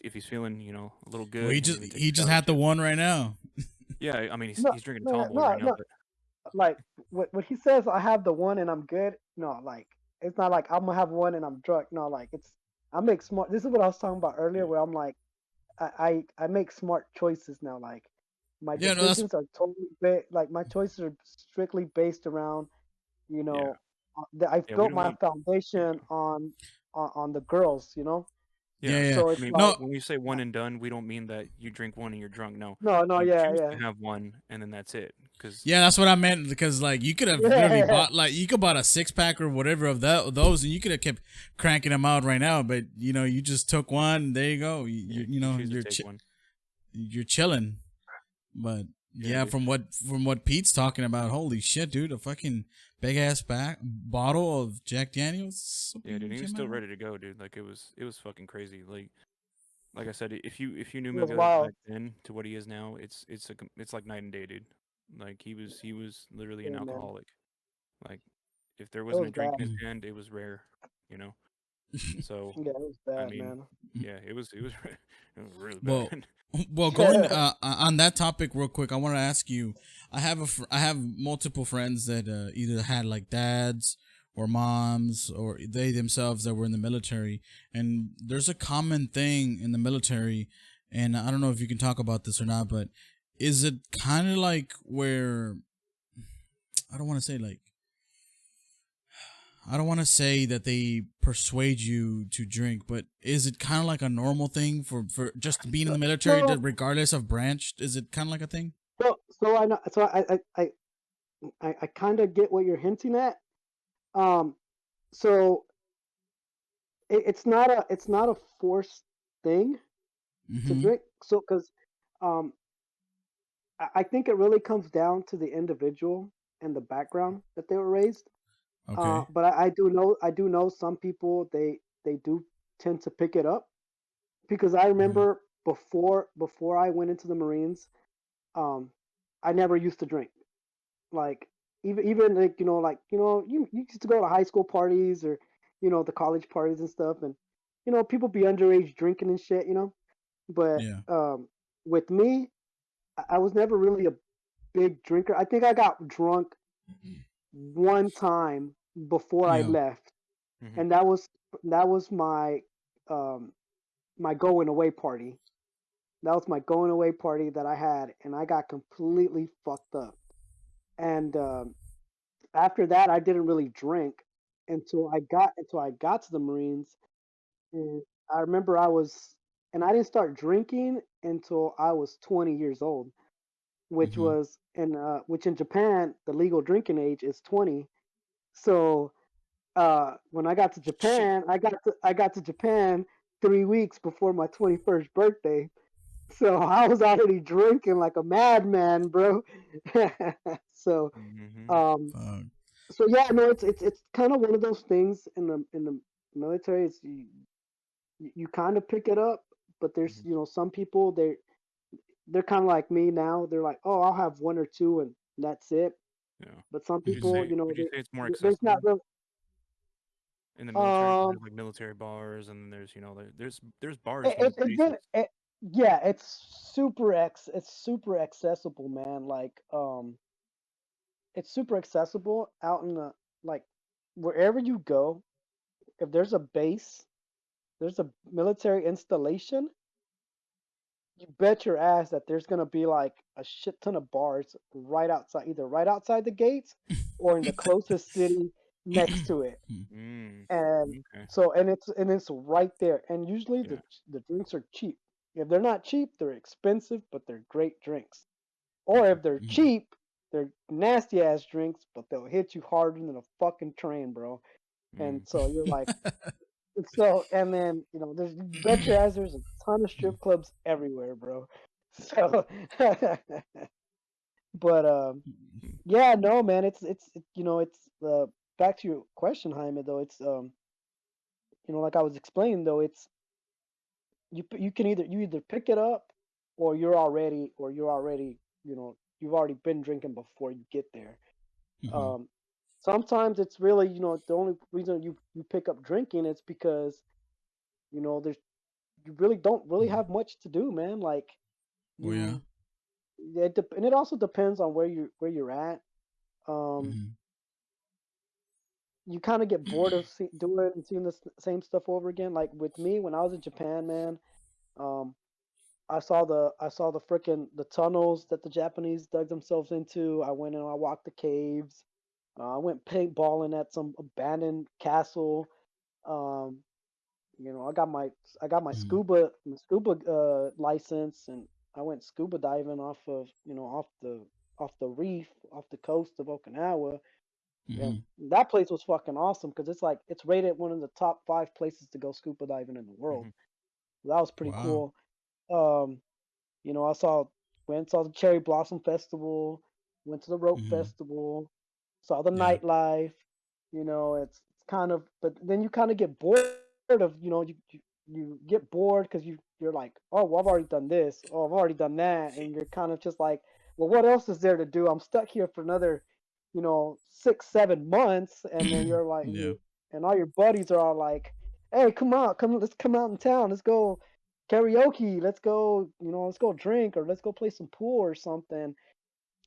S1: if he's feeling a little
S3: Well,
S1: good, he'll maybe take
S3: he
S1: a
S3: just
S1: shot or
S3: had the
S1: two.
S3: one right now.
S1: Yeah, I mean
S2: no,
S1: he's drinking
S2: no,
S1: tall boy
S2: no,
S1: right now,
S2: no.
S1: but
S2: Like when he says I have the one and I'm good. No, like it's not like I'm gonna have one and I'm drunk. No, like it's I make smart. This is what I was talking about earlier,
S1: yeah,
S2: where I'm like I make smart choices now. Like my
S3: Yeah, no, that's
S2: decisions are totally like my choices are strictly based around you
S1: yeah,
S2: know I've
S1: yeah. We
S2: built
S1: don't
S2: my
S1: want yeah.
S2: foundation on the girls.
S3: yeah,
S1: Yeah.
S3: yeah.
S2: So
S1: I
S2: it's
S1: mean,
S2: like
S3: No,
S1: when we say one and done, we don't mean that you drink one and you're drunk. No,
S2: no,
S1: you
S2: yeah,
S1: choose to
S2: yeah,
S1: have one and then that's it. Because
S3: yeah, that's what I meant because like you could have literally
S2: yeah,
S3: bought like you could bought a 6 pack or whatever of those, and you could have kept cranking them out right now. But you just took one. There you go.
S1: yeah,
S3: You
S1: you
S3: know
S1: choose to take one.
S3: you're chilling. But
S1: Yeah,
S3: yeah,
S1: dude.
S3: from what Pete's talking about, holy shit, dude, a fucking big ass back bottle of Jack Daniels.
S1: Yeah, dude. He was still ready to go, dude. Like it was fucking crazy. Like I said, if you knew
S2: it was
S1: Miguel
S2: wild.
S1: back then to what he is now, it's like night and day, dude. Like he was literally an
S2: Yeah, man,
S1: alcoholic. Like if there
S2: it
S1: wasn't
S2: was
S1: a drink
S2: bad.
S1: in his hand, it was rare, you know. So
S2: Yeah, it was
S1: I
S2: bad,
S1: mean,
S2: man.
S1: yeah, it was really
S3: Well,
S1: bad.
S3: well, going on that topic real quick, I want to ask you. I have multiple friends that either had like dads or moms or they themselves that were in the military, and there's a common thing in the military, and I don't know if you can talk about this or not, but is it kind of like where I don't want to say like I don't want to say that they persuade you to drink, but is it kind of like a normal thing for just being in the military,
S2: so
S3: regardless of branch? Is it kind of like a thing?
S2: so I know so I kind of get what you're hinting at. Um, so it's not a forced thing to
S3: Mm-hmm.
S2: drink. So because um, I think it really comes down to the individual and the background that they were raised.
S3: Okay.
S2: But I do know some people they do tend to pick it up because I
S3: Mm-hmm.
S2: remember before I went into the Marines, um, I never used to drink. Like even like you used to go to high school parties or the college parties and stuff, and people be underage drinking and shit, But
S3: Yeah.
S2: with me, I was never really a big drinker. I think I got drunk one time before I
S3: Yeah.
S2: left,
S1: Hmm.
S2: and that was um my going away party. That was my going away party that I had, and I got completely fucked up. And after that, I didn't really drink until I got to the Marines. And I remember and I didn't start drinking until I was 20 years old,
S3: Mm-hmm.
S2: which in Japan the legal drinking age is 20. So when I got to
S3: Shit.
S2: Japan, I got to Japan 3 weeks before my 21st birthday. So I was already drinking like a madman, bro. so
S1: Hmm.
S2: um
S3: Fuck.
S2: so yeah, no, it's kind of one of those things in the military. It's you kind of pick it up, but there's
S1: Hmm.
S2: some people they're kind of like me now. They're like, oh, I'll have one or two and that's it.
S1: Yeah.
S2: But some
S1: Would you
S2: people,
S3: Mm-hmm.
S1: say would you say it's more
S2: there's not
S1: accessible
S2: real.
S1: in the military? 'Cause
S2: Um,
S1: there's like military bars, and then there's bars
S2: it,
S1: most
S2: it did.
S1: places.
S2: Yeah, it's super accessible, man. Like it's super accessible out in the like wherever you go. If there's a base, there's a military installation. You bet your ass that there's gonna be like a shit ton of bars right outside, either right outside the gates or in the closest city next to it.
S1: Mm.
S2: And
S1: Okay.
S2: it's right there. And usually
S1: Yeah.
S2: the drinks are cheap. If they're not cheap, they're expensive, but they're great drinks. Or if they're
S3: Mm-hmm.
S2: cheap, they're nasty ass drinks, but they'll hit you harder than a fucking train, bro. And
S1: Mm.
S2: so you're like, and then there's bet your ass there's a ton of strip clubs everywhere, bro. So, but Yeah, no, man. It's back to your question, Jaime. Though like I was explaining, though you can either pick it up, or you're already you've already been drinking before you get there.
S3: Mm-hmm.
S2: Um, Sometimes it's really the only reason you pick up drinking is because there's you really don't really
S3: Mm-hmm.
S2: have much to do, man. Like
S3: Oh yeah.
S2: you, and it also depends on where you're at. Um,
S3: Mm-hmm.
S2: you kind of get bored of doing it and seeing the same stuff over again. Like with me, when I was in Japan, man, um, I saw the freaking the tunnels that the Japanese dug themselves into. I went and I walked the caves. I went paintballing at some abandoned castle. Um, I got my
S3: Mm-hmm.
S2: scuba license, and I went scuba diving off the reef, off the coast of Okinawa. And
S3: Mm-hmm.
S2: that place was fucking awesome because it's rated one of the top 5 places to go scuba diving in the world.
S1: Hmm.
S2: That was pretty
S3: Wow.
S2: cool. Um, I went and saw the Cherry Blossom Festival, went to the Rope
S3: Mm-hmm.
S2: Festival, saw the
S3: Yeah.
S2: nightlife. It's kind of, but then you kind of get bored of, you get bored because you're like, oh, well, I've already done this, oh, I've already done that, and you're kind of just like, well, what else is there to do? I'm stuck here for another, 6, 7 months, and then you're like,
S3: Yeah.
S2: and all your buddies are all like, hey, let's come out in town, let's go karaoke, let's go drink, or let's go play some pool or something.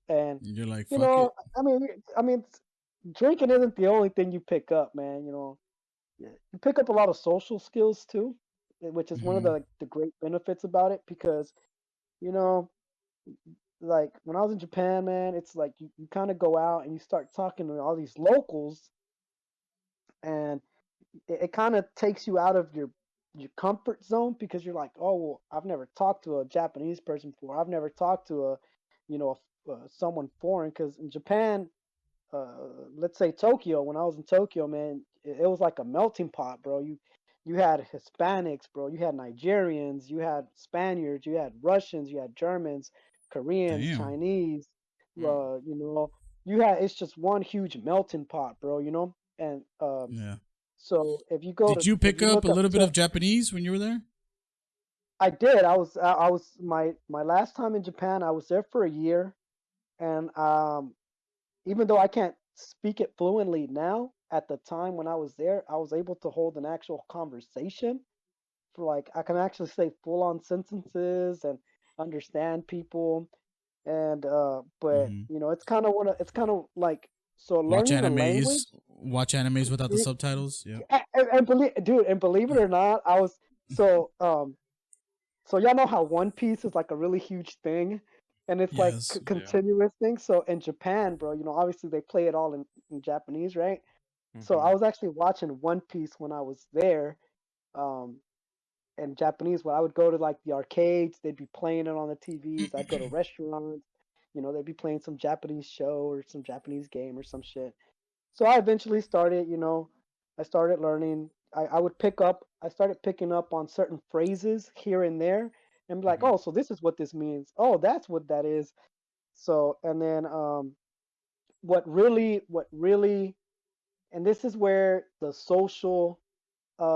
S2: And
S3: You're like,
S2: you
S3: fuck
S2: know,
S3: it.
S2: I mean, drinking isn't the only thing you pick up, man. Yeah, you pick up a lot of social skills too, which is one of
S3: Mm-hmm.
S2: the great benefits about it because you know, like when I was in Japan, man, it's like you kind of go out and you start talking to all these locals, and it kind of takes you out of your comfort zone because you're like, oh, well, I've never talked to a Japanese person before. I've never talked to someone foreign, because in Japan, let's say Tokyo, when I was in Tokyo, man, it was like a melting pot, bro. You had Hispanics, bro. You had Nigerians, you had Spaniards, you had Russians, you had Germans, Koreans,
S3: Damn.
S2: Chinese.
S1: Mm.
S2: Uh, you know, it's just one huge melting pot, bro. And
S3: Yeah.
S2: so
S3: Did you
S2: if
S3: pick
S2: you
S3: up a
S2: look up
S3: little bit
S2: to,
S3: of Japanese when you were there?
S2: I did. I was my last time in Japan. I was there for a year, and even though I can't speak it fluently now, at the time when I was there, I was able to hold an actual conversation. For like, I can actually say full on sentences and understand people. And but
S3: Mm-hmm.
S2: it's kind of like, so
S3: Watch
S2: learning a language.
S3: animes. Watch animes without the subtitles. Yep.
S2: And believe it or not, I was so y'all know how One Piece is like a really huge thing, and it's like
S3: Yes.
S1: Yeah.
S2: continuous thing. So in Japan, bro, obviously they play it all in Japanese, right? So
S1: Hmm.
S2: I was actually watching One Piece when I was there, um, in Japanese. Where I would go to like the arcades, they'd be playing it on the TVs. I'd go to restaurants, they'd be playing some Japanese show or some Japanese game or some shit. So I eventually started, I started learning. I started picking up on certain phrases here and there, and be like,
S1: Hmm.
S2: oh, so this is what this means. Oh, that's what that is. So, and then, what really, and this is where the social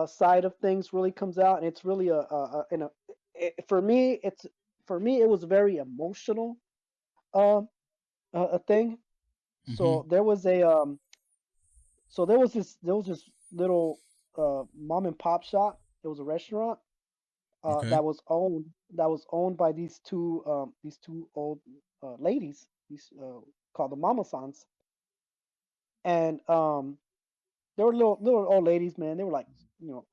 S2: side of things really comes out, and it's really for me, it was very emotional, um, a thing.
S3: Mm-hmm.
S2: So there was this little mom and pop shop. It was a restaurant
S3: Okay.
S2: that was owned by these two old ladies, these called the mama sans. And they were little old ladies, man. They were like,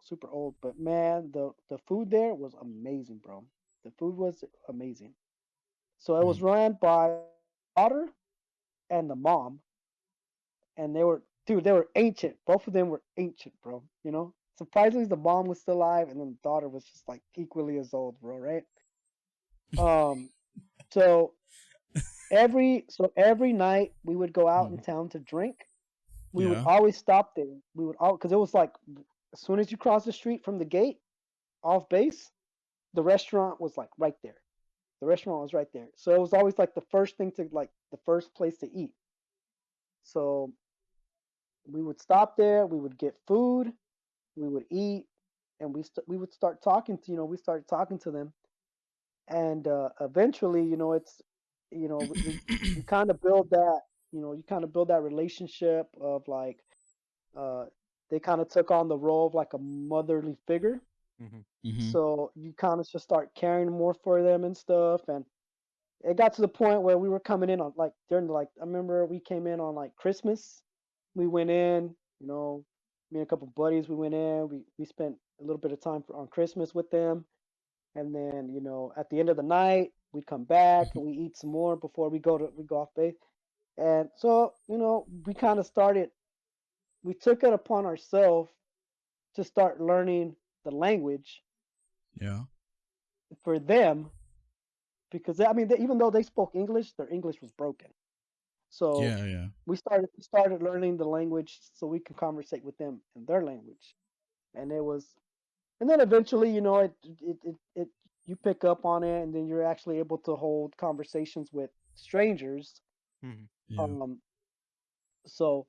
S2: super old, but man, the food there was amazing, bro. The food was amazing. So it
S3: Mm-hmm.
S2: was ran by the daughter and the mom, and they were ancient. Both of them were ancient, bro. Surprisingly, the mom was still alive, and then the daughter was just like equally as old, bro. Right? Um. So every night we would go out in town to drink. We would
S3: Yeah.
S2: always stop there. We would all because it was like, as soon as you cross the street from the gate off base, the restaurant was like right there. The restaurant was right there. So it was always like the first place to eat. So we would stop there, we would get food, we would eat, and we would start talking to, we started talking to them. And eventually, it's, you kind of build that, you kind of build that relationship of like, uh, they kind of took on the role of like a motherly figure.
S1: Mm-hmm.
S3: Mm-hmm.
S2: So you kind of just start caring more for them and stuff. And it got to the point where we were coming in on like during like I remember we came in on like Christmas. We went in, me and a couple buddies. We went in. We spent a little bit of time on Christmas with them, and then at the end of the night we'd come back and we eat some more before we go off base. And so we kind of started. We took it upon ourselves to start learning the language
S3: Yeah.
S2: for them because I mean, even though they spoke English, their English was broken. So
S3: Yeah. Yeah.
S2: we started learning the language so we could conversate with them in their language, and it was, and then eventually, it you pick up on it, and then you're actually able to hold conversations with strangers.
S1: Mm-hmm.
S3: Yeah.
S2: Um, so,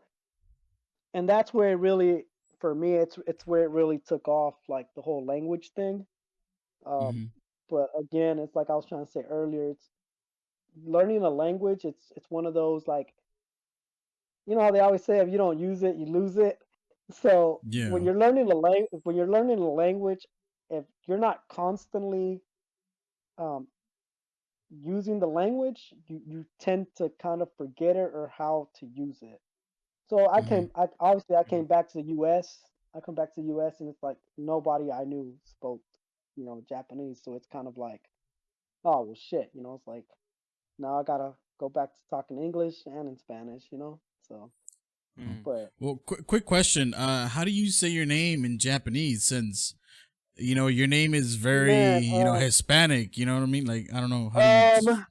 S2: and that's where it really, for me, it's where it really took off, like the whole language thing. Um,
S3: Mm-hmm.
S2: but again, it's like I was trying to say earlier, it's learning a language. It's one of those like how they always say if you don't use it, you lose it. So
S3: Yeah.
S2: when you're learning a language, if you're not constantly um, using the language, you tend to kind of forget it or how to use it. So
S3: Mm-hmm.
S2: I came back to the U.S. I come back to the U.S. and it's like nobody I knew spoke, Japanese. So it's kind of like, oh well, shit. It's like now I gotta go back to talking English and in Spanish. So,
S3: Oh.
S1: Mm-hmm.
S2: but
S3: Well, quick question. How do you say your name in Japanese? Since your name is very
S2: man,
S3: Hispanic. You know what I mean? Like I don't know. How do you?
S2: um,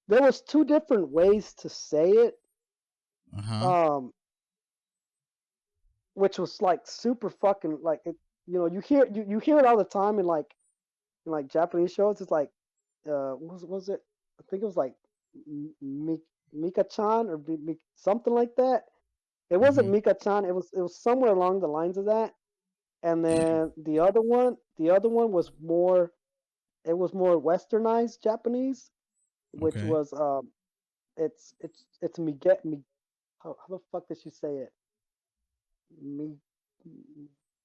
S2: there was two different ways to say it,
S3: Uh huh.
S2: um, which was like super fucking like it. You hear it all the time in like Japanese shows. It's like what was it? I think it was like Mika-chan or something like that. It wasn't
S3: Mm-hmm.
S2: Mika-chan. It was somewhere along the lines of that. And then the other one was more. It was more westernized Japanese, which
S3: Okay.
S2: was it's Mige, how the fuck did she say it? Mi,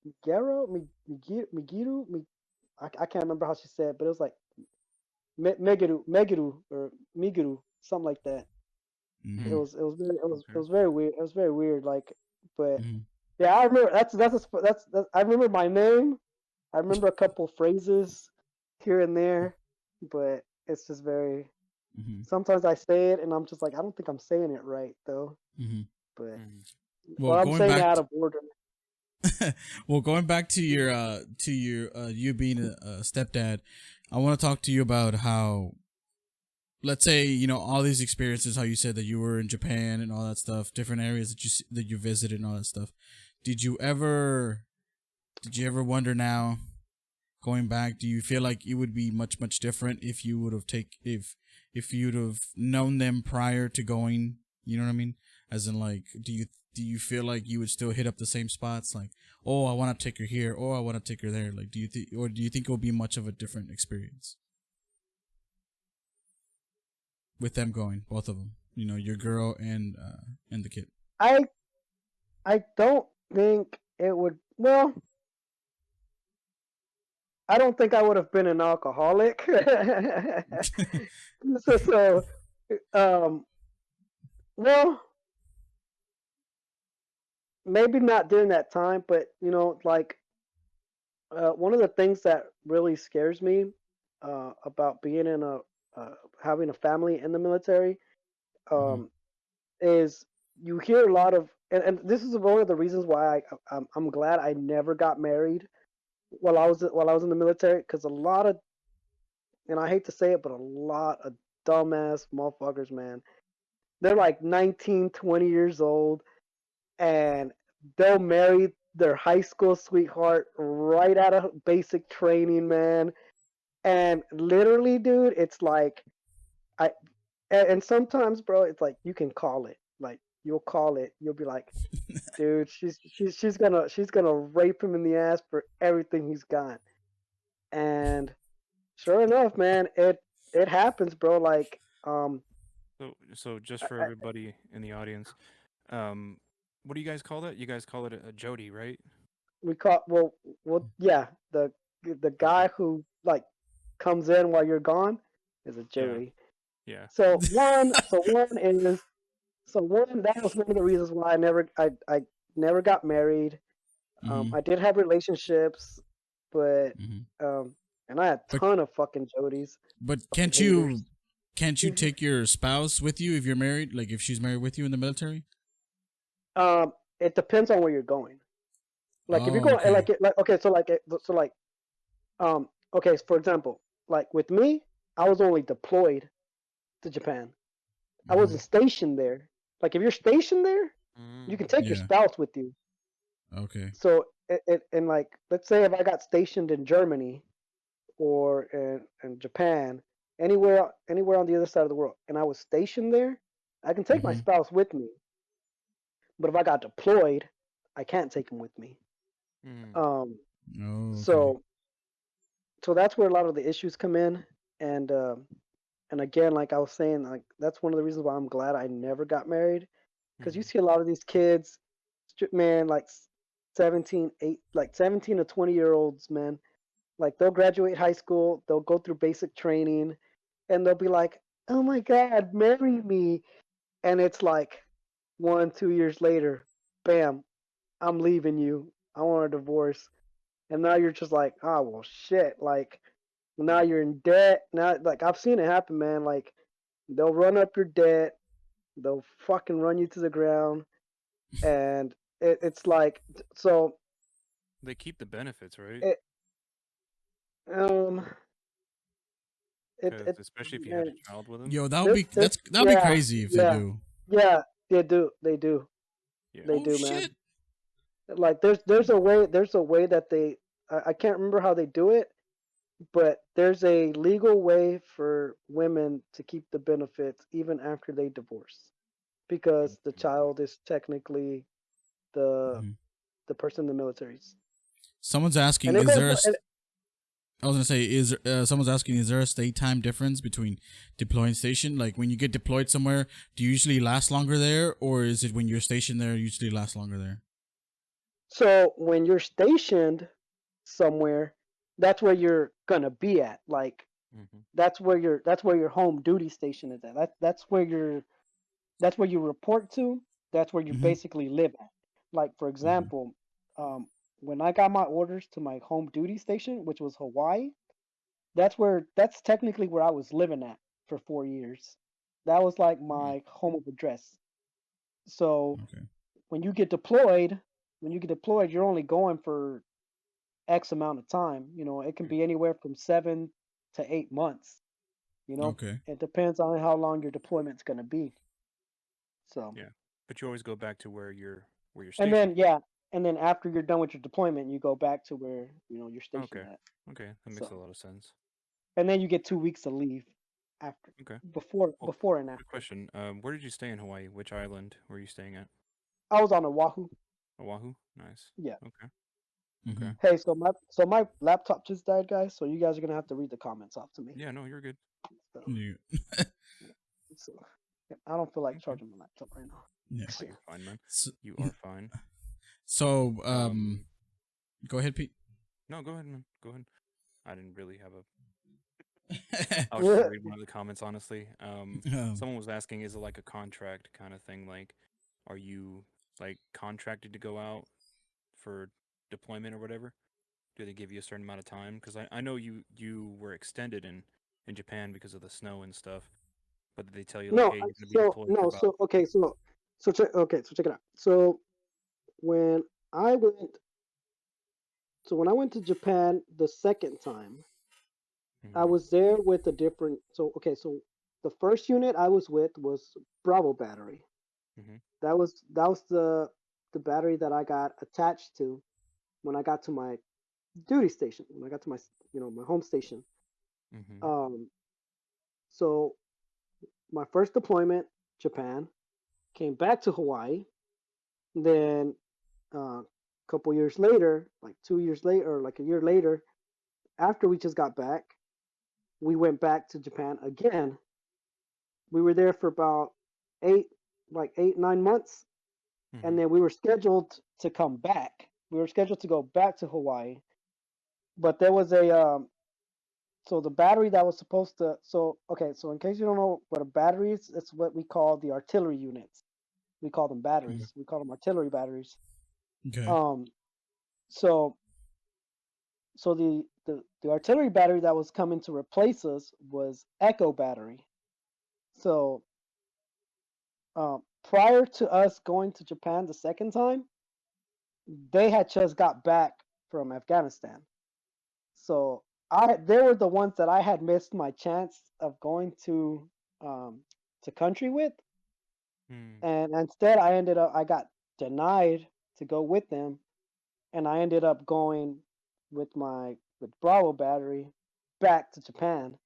S2: Migero, Migiru, I can't remember how she said it, but it was like Megiru or Migiru, something like that. It
S3: Mm-hmm.
S1: Mm-hmm.
S2: was it was very, it was it
S1: Okay.
S2: was very weird. It was very weird. Like, but
S3: Mm-hmm.
S2: yeah, I remember that's I remember my name. I remember a couple phrases here and there, but it's just very.
S3: Mm-hmm.
S2: Sometimes I say it and I'm just like, I don't think I'm saying it right though.
S3: Mm-hmm.
S2: But
S1: Mm-hmm.
S3: Well,
S2: or I'm
S3: going
S2: saying it
S3: back.
S2: out of order.
S3: Well, going back to your you being a stepdad, I want to talk to you about how, let's say, all these experiences, how you said that you were in Japan and all that stuff, different areas that you visited and all that stuff. Did you ever did you ever wonder now, going back, do you feel like it would be much different if you would have if you'd have known them prior to going? You know what I mean? As in, like, do you feel like you would still hit up the same spots? Like, oh, I want to take her here, or I want to take her there. Like, do you think it will be much of a different experience with them going, both of them? Your girl and the kid.
S2: I I don't think it would. Well, I don't think I would have been an alcoholic. so, um, well, maybe not during that time, but like one of the things that really scares me about being in a having a family in the military
S3: Mm-hmm.
S2: um, is you hear a lot of, and this is one of the reasons why I'm glad I never got married while I was in the military because a lot of, and I hate to say it, but a lot of dumbass motherfuckers, man, they're like 19, 20 years old, and they'll marry their high school sweetheart right out of basic training, man. And literally, dude, it's like I and sometimes, bro, it's like you can call it. Like you'll call it. You'll be like, dude, she's gonna rape him in the ass for everything he's got. And sure enough, man, it happens, bro. Like
S1: So just
S2: I,
S1: for
S2: I,
S1: everybody in the audience, um, what do you guys call that? You guys call it a Jody, right?
S2: we call yeah, the
S1: Okay.
S2: guy who like comes in while you're gone is a
S1: Yeah.
S2: Jody.
S1: Yeah.
S2: So one that was one of the reasons why I never got married.
S3: Mm-hmm.
S2: I did have relationships, but
S3: Mm-hmm.
S2: um, and I had a
S3: But
S2: ton of fucking Jodies,
S3: but
S2: fucking haters.
S3: can't you take your spouse with you if you're married? Like if she's married with you in the military?
S2: It depends on where you're going. Like if you're
S3: Oh,
S2: going,
S3: okay.
S2: like okay, okay, so for example, like with me, I was only deployed to Japan. I
S3: Mm-hmm.
S2: wasn't stationed there. Like if you're stationed there, you can
S1: Mm.
S2: take your
S3: Yeah.
S2: spouse with you.
S3: Okay.
S2: So and like let's say if I got stationed in Germany or in Japan, anywhere on the other side of the world, and I was stationed there, I can take my
S3: Mm-hmm.
S2: spouse with me. But if I got deployed, I can't take him with me.
S1: Mm.
S2: Um,
S3: Oh, okay.
S2: so so that's where a lot of the issues come in, and and again, like I was saying, like that's one of the reasons why I'm glad I never got married, because you
S1: Mm.
S2: see a lot of these kids, man, like 17 to 20-year olds, man, like they'll graduate high school, they'll go through basic training, and they'll be like, "Oh my God, marry me," and it's like 1, 2 years later, bam, I'm leaving you. I want a divorce, and now you're just like, oh well, shit, like now
S1: Mm.
S2: you're in debt. Now, like I've seen it happen, man. Like they'll run up your debt, they'll fucking run you to the ground, and it's like so.
S1: They keep the benefits, right?
S2: It um
S1: Because
S2: it
S1: especially if you had
S2: man,
S1: a child with them.
S3: Yo,
S2: this
S3: that would be
S2: yeah
S3: crazy if they
S2: yeah
S3: do.
S2: yeah they
S1: Yeah.
S3: Oh
S2: do, man.
S3: shit.
S2: Like there's a way that I can't remember how they do it, but there's a legal way for women to keep the benefits even after they divorce, because the
S1: Mm.
S2: child is technically the
S3: Mm-hmm.
S2: the person in the military's.
S3: Someone's
S2: And
S3: asking,
S2: it
S3: is
S2: goes
S3: there a
S2: and
S3: I was gonna say, someone's asking, is there a state time difference between deploy and station? Like when you get deployed somewhere, do you usually last longer there, or is it when you're stationed there, you usually last longer there?
S2: so when you're stationed somewhere, that's where you're gonna be at. Like
S1: Mm-hmm.
S2: that's where your home duty station is at. That's where you report to. That's where you
S3: Mm-hmm.
S2: basically live at. Like for
S3: Mm-hmm.
S2: example, um, when I got my orders to my home duty station, which was Hawaii, that's technically where I was living at for 4 years. That was like
S3: Mm.
S2: my home of address. So
S3: Okay.
S2: when you get deployed, you're only going for X amount of time. It can be anywhere from 7 to 8 months. You know,
S3: Okay.
S2: it depends on how long your deployment's going to be. So,
S1: Yeah. But you always go back to where you're
S2: and
S1: stationed.
S2: then yeah, and then after you're done with your deployment, you go back to where you're stationed
S1: Okay.
S2: at.
S1: Okay. That makes a
S2: So,
S1: lot of sense.
S2: and then you get 2 weeks to leave after,
S1: Okay.
S2: before,
S1: Well,
S2: before and
S1: quick
S2: after.
S1: question. Where did you stay in Hawaii? Which island were you staying at?
S2: I was on Oahu.
S1: Oahu. Nice.
S2: Yeah.
S1: Okay.
S3: Mm-hmm.
S1: Okay.
S2: Hey, so my laptop just died, guys. So you guys are gonna have to read the comments off to me.
S1: Yeah. No, you're good.
S2: So,
S3: You,
S2: so yeah, I don't feel like
S1: Okay.
S2: charging my laptop right now.
S3: yeah.
S1: Oh, you're fine, man.
S3: So,
S1: You are fine.
S3: so
S1: Um.
S3: go ahead, Pete.
S1: No, go ahead, man. Go ahead. I didn't really have a. I was just
S2: Yeah.
S1: gonna read one of the comments, honestly.
S3: um,
S1: Someone was asking, is it like a contract kind of thing? Like, are you like contracted to go out for deployment or whatever? Do they give you a certain amount of time? Because I know you were extended in Japan because of the snow and stuff. But did they tell you like,
S2: No,
S1: hey, you're gonna be
S2: so
S1: deployed for
S2: no,
S1: about?
S2: so okay, so check it out. When I went, when I went to Japan the second time, I
S1: Mm-hmm.
S2: was there with a different. So okay, so the first unit I was with was Bravo Battery.
S1: Mm-hmm.
S2: That was the battery that I got attached to when I got to my duty station. When I got to my home station.
S1: Mm-hmm.
S2: Um, so my first deployment, Japan, came back to Hawaii. Then a couple years later, like 2 years later, or like a year later, after we just got back, we went back to Japan again. We were there for about eight, like 8, 9 months, and
S1: Mm-hmm.
S2: then we were scheduled to come back. We were scheduled to go back to Hawaii, but there was a so the battery that was supposed to okay, so in case you don't know what a battery is, it's what we call the artillery units. We call them
S3: Mm.
S2: batteries. We call them artillery batteries.
S3: Okay.
S2: Um, so the artillery battery that was coming to replace us was Echo battery. So prior to us going to Japan the second time, they had just got back from Afghanistan. So they were the ones that I had missed my chance of going um, to country with,
S1: Mm.
S2: and instead I got denied to go with them, and I ended up going with Bravo battery back to Japan.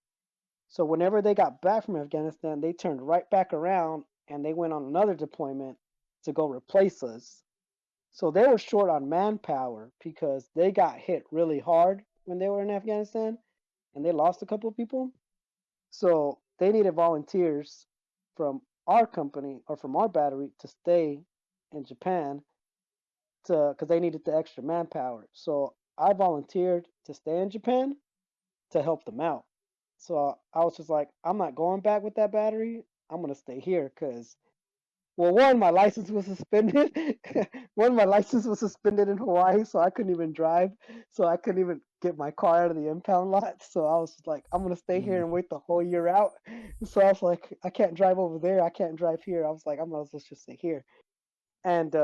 S2: So whenever they got back from Afghanistan, they turned right back around and they went on another deployment to go replace us. So they were short on manpower because they got hit really hard when they were in Afghanistan and they lost a couple of people. So they needed volunteers from our company or from our battery to stay in Japan to because they needed the extra manpower. So I volunteered to stay in Japan to help them out. So I was just like, I'm not going back with that battery. I'm gonna stay here because, well, one, my license was suspended. One, my license was suspended in Hawaii, so I couldn't even drive. So I couldn't even get my car out of the impound lot. So I was just like, I'm gonna stay here
S3: Mm.
S2: and wait the whole year out. So I was like, I can't drive over there. I can't drive here. I was like, I might as well just stay here. And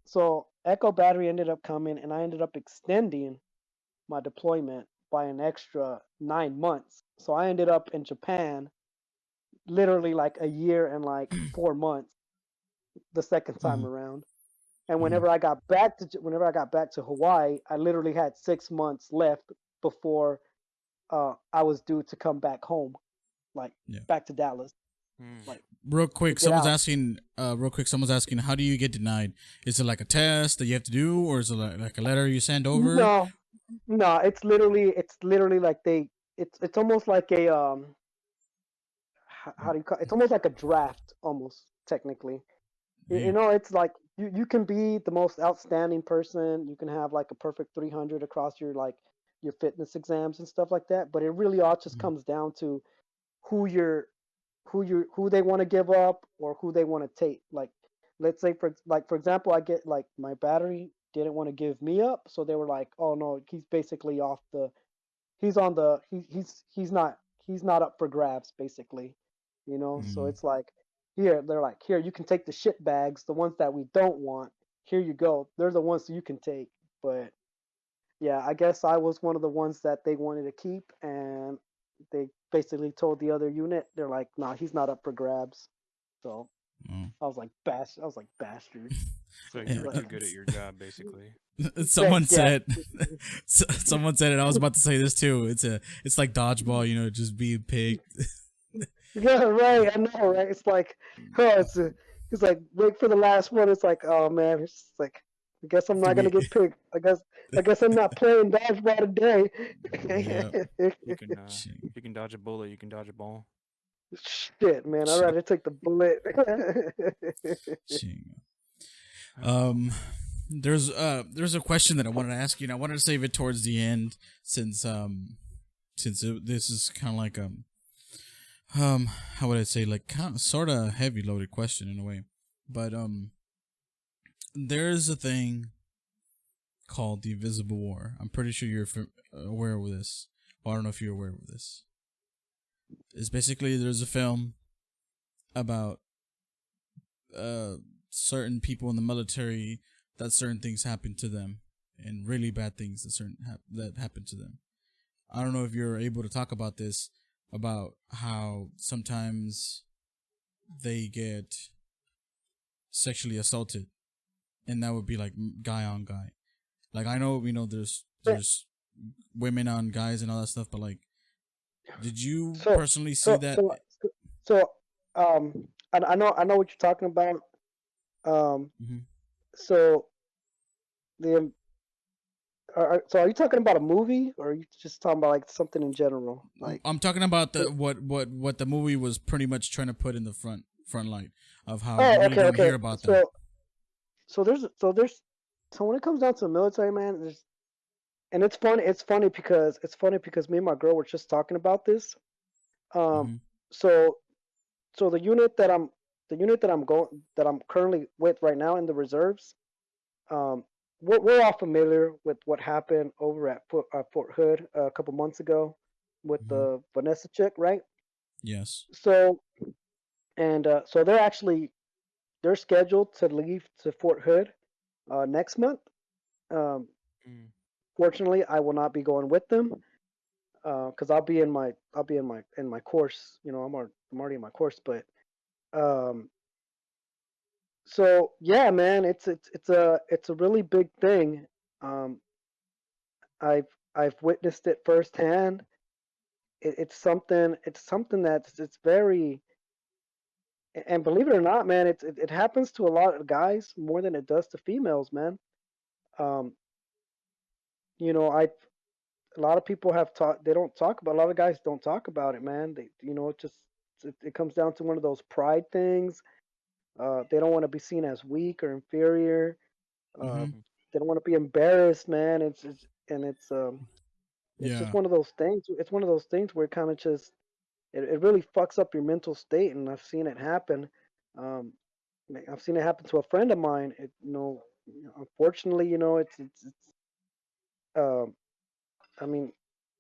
S2: so Echo battery ended up coming, and I ended up extending my deployment by an extra 9 months. So I ended up in Japan literally like a year and like 4 months the second time
S3: Mm.
S2: around. And
S3: Mm.
S2: whenever I got back to Hawaii, I literally had 6 months left before I was due to come back home, like
S3: Yeah.
S2: back to Dallas,
S1: Mm.
S2: like
S3: Real
S2: to
S3: quick,
S2: get
S3: someone's
S2: out.
S3: asking. Real quick, someone's asking, how do you get denied? Is it like a test that you have to do, or is it like a letter you send over?
S2: No, no, it's literally like it's almost like a how do you call it's almost like a draft almost technically. You
S3: Yeah.
S2: know, it's like you can be the most outstanding person. You can have like a perfect 300 across your fitness exams and stuff like that. But it really all just
S3: Mm.
S2: comes down to who you're who they want to give up or who they want to take. Like, let's say for example, I get like my battery didn't want to give me up, so they were like, oh no, he's basically off the he's on the he's not up for grabs basically, you know. So
S3: Mm.
S2: it's like here they're like here you can take the shit bags, the ones that we don't want. Here you go. They're the ones you can take. But yeah, I guess I was one of the ones that they wanted to keep, and they basically told the other unit they're like, nah, he's not up for grabs. So
S3: Oh.
S2: I was like bastard.
S1: So
S2: So
S1: you
S3: And,
S1: were
S2: but
S1: too good at your job, basically.
S3: someone
S2: yeah.
S3: said, someone said it. I was about to say this too. It's like dodgeball, just being picked.
S2: Yeah, right. I know, right? It's like, oh, it's like wait for the last one. It's like, oh man, it's just like, I guess I'm not gonna
S3: We,
S2: get picked. I guess I'm not playing dodgeball today.
S3: yeah.
S1: You can if you can dodge a bullet, you can dodge a ball.
S2: Shit, man, I'd rather take the bullet.
S3: Ching. Um, there's a question that I wanted to ask you, and I wanted to save it towards the end since this is kind of like how would I say, like kind of sort of heavy loaded question in a way, but there's a thing called the Invisible War. I'm pretty sure you're aware of this. Well, I don't know if you're aware of this. It's basically there's a film about uh certain people in the military that certain things happen to them and really bad things that happen to them. I don't know if you're able to talk about this about how sometimes they get sexually assaulted and that would be like guy on guy. Like I know there's women on guys and all that stuff, but like did you
S2: so
S3: personally see
S2: so
S3: that?
S2: so so I know what you're talking about. Um,
S3: Hmm.
S2: so the so are you talking about a movie, or are you just talking about like something in general? Like,
S3: I'm talking about the
S2: 'cause-
S3: what the movie was pretty much trying to put in the front light of how you
S2: oh,
S3: really
S2: okay,
S3: don't
S2: okay.
S3: hear about that.
S2: So when it comes down to the military, man, and it's funny because me and my girl were just talking about this. Um,
S3: Hmm.
S2: so so the unit that I'm currently with right now in the reserves. Um, we're all familiar with what happened over at Fort Hood a couple months ago with
S3: Hmm.
S2: the Vanessa chick, right?
S3: Yes.
S2: So so they're scheduled to leave to Fort Hood next month. Um,
S1: Mm.
S2: Fortunately, I will not be going with them because I'll be in my course. I'm already in my course, but um, so yeah, man, it's a really big thing. Um, I've witnessed it firsthand. It's something that's it's very and believe it or not, man, it happens to a lot of guys more than it does to females, man. Um, I a lot of people have talked. They don't talk about. A lot of guys don't talk about it, man. It comes down to one of those pride things. They don't want to be seen as weak or inferior. Uh,
S3: Hmm.
S1: Mhm.
S2: they don't want to be embarrassed, man. It's just
S3: Yeah.
S2: one of those things. It's one of those things where it kind of just it really fucks up your mental state, and I've seen it happen. Um, I've seen it happen to a friend of mine. Unfortunately, it's I mean,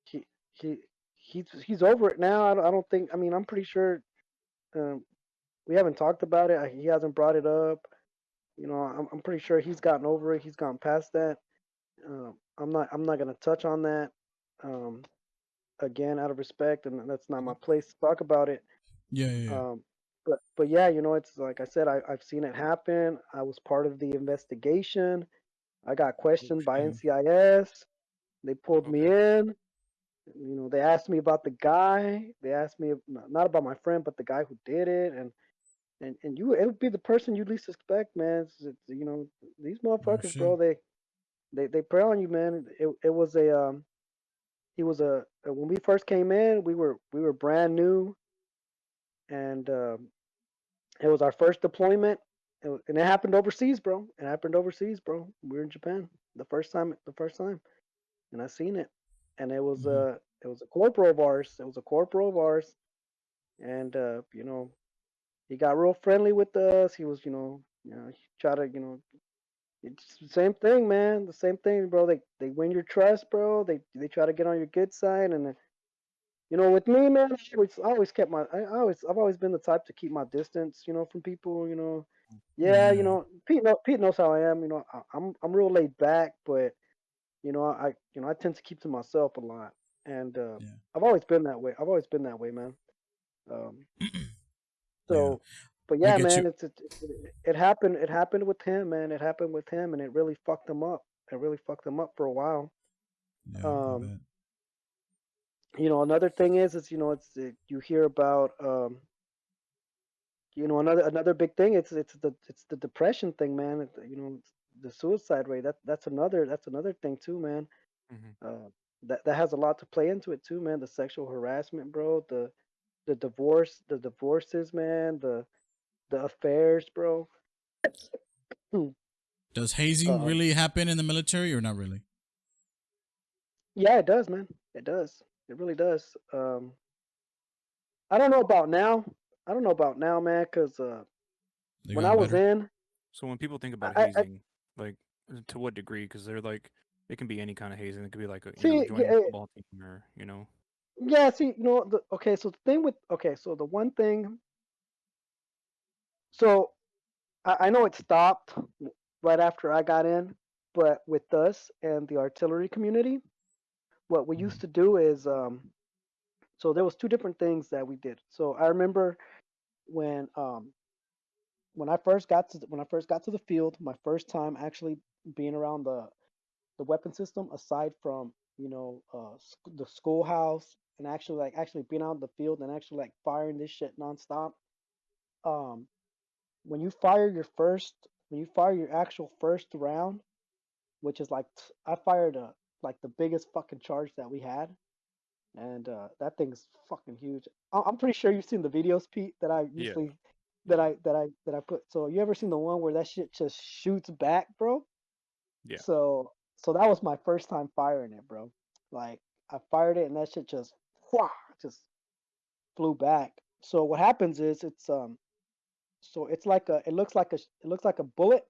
S2: he he he's over it now. I don't think. I mean, I'm pretty sure um, we haven't talked about it. He hasn't brought it up. I'm pretty sure he's gotten over it. He's gone past that. I'm not gonna touch on that um, again out of respect, and that's not my place to talk about it.
S3: Yeah. Yeah. Yeah.
S2: Um, but yeah, it's like I said, I've seen it happen. I was part of the investigation. I got
S1: Oh
S2: questioned by
S1: shit.
S3: Mm.
S2: NCIS. They pulled me
S1: Okay.
S2: in. They asked me about the guy. They asked me not about my friend, but the guy who did it, and it would be the person you least expect, man. These
S3: Oh
S2: motherfuckers,
S3: shit.
S2: bro. They prey on you, man. It was a he was a when we first came in, we were brand new, and it was our first deployment, and it happened overseas, bro. It happened overseas, bro. We were in Japan the first time, and I seen it, and
S3: Hmm.
S2: it was a corporal of ours. It was a corporal of ours, and he got real friendly with us. He was, he tried to, it's the same thing, man. The same thing, bro. They win your trust, bro. They try to get on your good side, and with me, man, I always kept I've always been the type to keep my distance, from people, Yeah,
S3: Yeah.
S2: Pete knows how I am. I'm real laid back, but I tend to keep to myself a lot, and
S3: Yeah.
S2: I've always been that way. I've always been that way, man. Um,
S3: Yeah.
S2: so, but
S3: I
S2: yeah,
S3: get you.
S2: man, it happened. It happened with him, man. It happened with him, and it really fucked him up. It really fucked him up for a while.
S3: Yeah. I
S2: Um,
S3: bet.
S2: Another thing is you hear about another big thing. It's the depression thing, man. It's the suicide rate. That's another thing too, man.
S1: Mhm.
S2: Uh, that has a lot to play into it too, man. The sexual harassment, bro. The divorces, man. The affairs, bro. Hmm.
S3: Does hazing
S2: Um,
S3: really happen in the military or not really?
S2: yeah, it does, man. It does. It really does. I don't know about now. I don't know about now, man, because
S3: They
S2: when I
S3: gotten
S2: was
S3: better.
S2: in,
S1: So when people think about
S2: I
S1: hazing, like to what degree? Because they're like, it can be any kind of hazing. It could be like,
S2: see,
S1: joining a
S2: yeah,
S1: football team or,
S2: yeah, see, okay, so the thing with, okay, so the one thing, so I know it stopped right after I got in, but with us and the artillery community, what we
S3: Mhm.
S2: used to do is, so there was two different things that we did. So I remember when when I first got to the field, my first time actually being around the weapon system, aside from the schoolhouse and actually being out in the field and actually like firing this shit nonstop. um, when you fire your first, when you fire your actual first round, which is like I fired a like the biggest fucking charge that we had, and that thing's fucking huge. I'm pretty sure you've seen the videos, Pete, that I
S1: Yeah.
S2: usually
S1: Yeah.
S2: that I put. So you ever seen the one where that shit just shoots back, bro?
S1: Yeah.
S2: So that was my first time firing it, bro. Like I fired it and that shit just whoosh, just flew back. So what happens is so it's like a it looks like a bullet.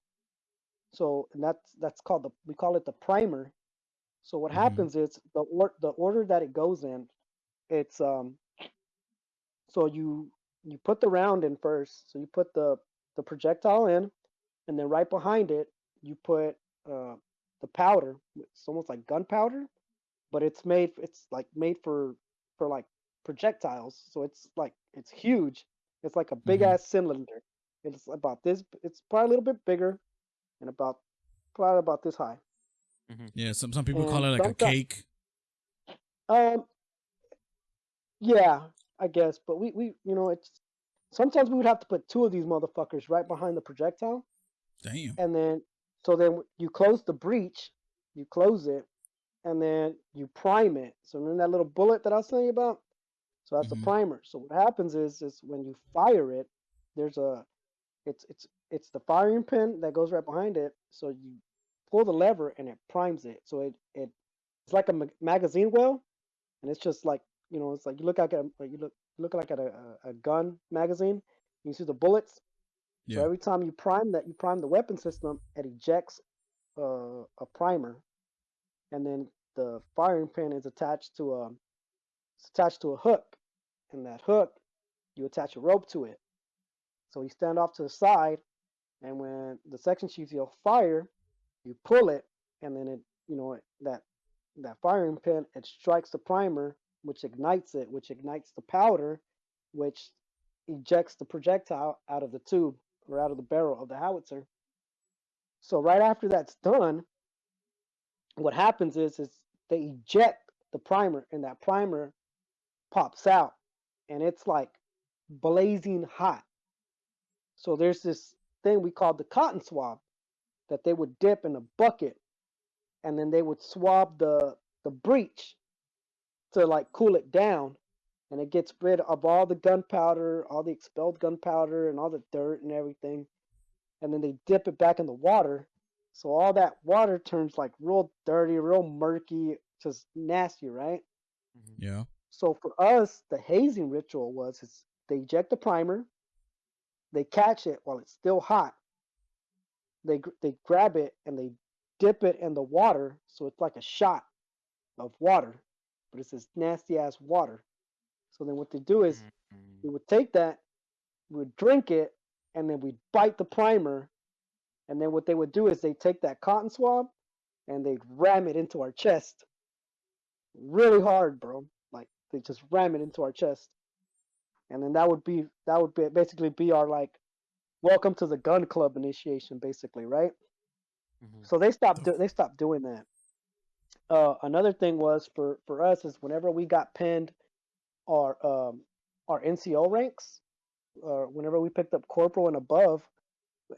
S2: So and that's called the we call it the primer. So what
S3: Mm-hmm.
S2: happens is the order that it goes in, it's so you put the round in first. So you put the projectile in, and then right behind it you put uh the powder. It's almost like gunpowder, but it's like made for like projectiles. So it's like it's huge. It's like a big
S3: Mm-hmm.
S2: ass cylinder. It's about this. It's probably a little bit bigger and about probably about this high.
S1: Hmm.
S3: Yeah, some people call
S2: And
S3: it like a
S2: sometimes
S3: cake.
S2: um yeah, I guess, but we it's sometimes we would have to put two of these motherfuckers right behind the projectile,
S3: Damn.
S2: and then so then you close the breech, you close it, and then you prime it. So then that little bullet that I was telling you about, so that's the
S3: Mm-hmm.
S2: primer. So what happens is when you fire it, there's a it's the firing pin that goes right behind it. So you pull the lever and it primes it. So it's like a magazine well, and it's just like it's like you look like you look like at a gun magazine. You see the bullets. So
S3: Yeah.
S2: every time you prime the weapon system, it ejects a primer, and then the firing pin is attached to a hook, and that hook you attach a rope to it. So you stand off to the side, and when the section chief will fire, you pull it, and then that firing pin it strikes the primer, which ignites the powder, which ejects the projectile out of the tube or out of the barrel of the howitzer. So right after that's done, what happens is they eject the primer, and that primer pops out, and it's like blazing hot. So there's this thing we call the cotton swab that they would dip in a bucket, and then they would swab the breech to like cool it down, and it gets rid of all the gunpowder, all the expelled gunpowder, and all the dirt and everything. And then they dip it back in the water, so all that water turns like real dirty, real murky, just nasty, right?
S1: Hmm.
S3: Yeah.
S2: So for us, the hazing ritual was is they eject the primer, they catch it while it's still hot, they grab it and they dip it in the water, so it's like a shot of water, but it's this nasty ass water. So then what they do is
S1: Hmm.
S2: we would take that, we would drink it, and then we'd bite the primer. And then what they would do is they take that cotton swab and they'd ram it into our chest really hard, bro. Like they just ram it into our chest, and then basically be our like welcome to the gun club initiation, basically, right?
S1: Hmm.
S2: So
S3: The
S2: they stopped doing that. Another thing was for us is whenever we got pinned our our NCO ranks, whenever we picked up corporal and above,